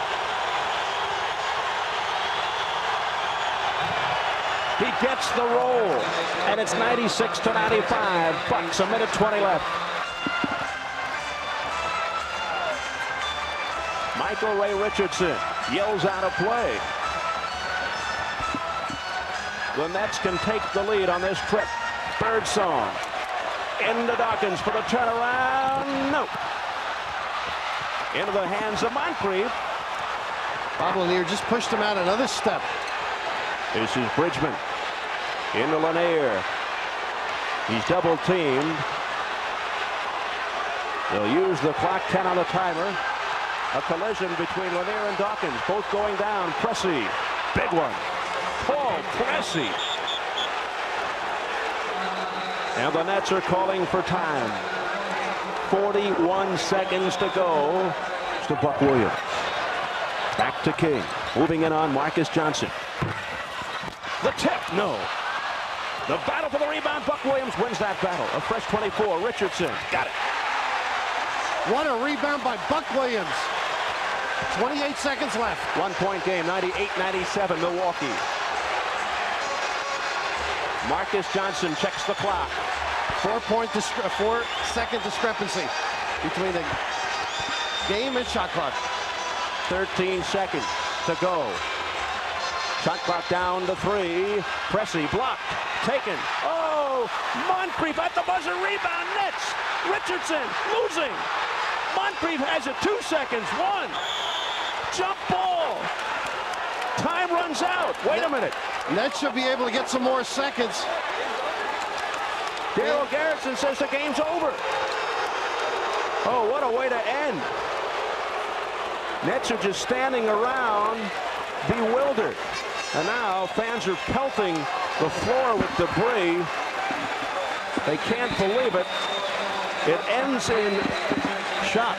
He gets the roll, and it's 96-95. Bucks, a minute 20 left. Michael Ray Richardson yells out a play. The Nets can take the lead on this trip. Birdsong into Dawkins for the turnaround. No. Into the hands of Moncrief. Bob Lanier just pushed him out another step. This is Bridgman. Into Lanier. He's double teamed. They'll use the clock, 10 on the timer. A collision between Lanier and Dawkins, both going down. Pressey, big one. Paul Pressey. And the Nets are calling for time. 41 seconds to go. It's to Buck Williams. Back to King. Moving in on Marcus Johnson. The tip, no. The battle for the rebound. Buck Williams wins that battle. A fresh 24. Richardson got it. What a rebound by Buck Williams. 28 seconds left. 1-point game, 98-97 Milwaukee. Marcus Johnson checks the clock. 4-second discrepancy between the game and shot clock. 13 seconds to go. Shot clock down to 3. Pressey blocked. Taken. Oh! Moncrief at the buzzer. Rebound. Nets. Richardson losing. Moncrief has it. 2 seconds. 1. Jump ball. Time runs out. Wait a minute. Nets should be able to get some more seconds. Daryl Garrison says the game's over. Oh, what a way to end. Nets are just standing around, bewildered. And now fans are pelting the floor with debris. They can't believe it. It ends in shock.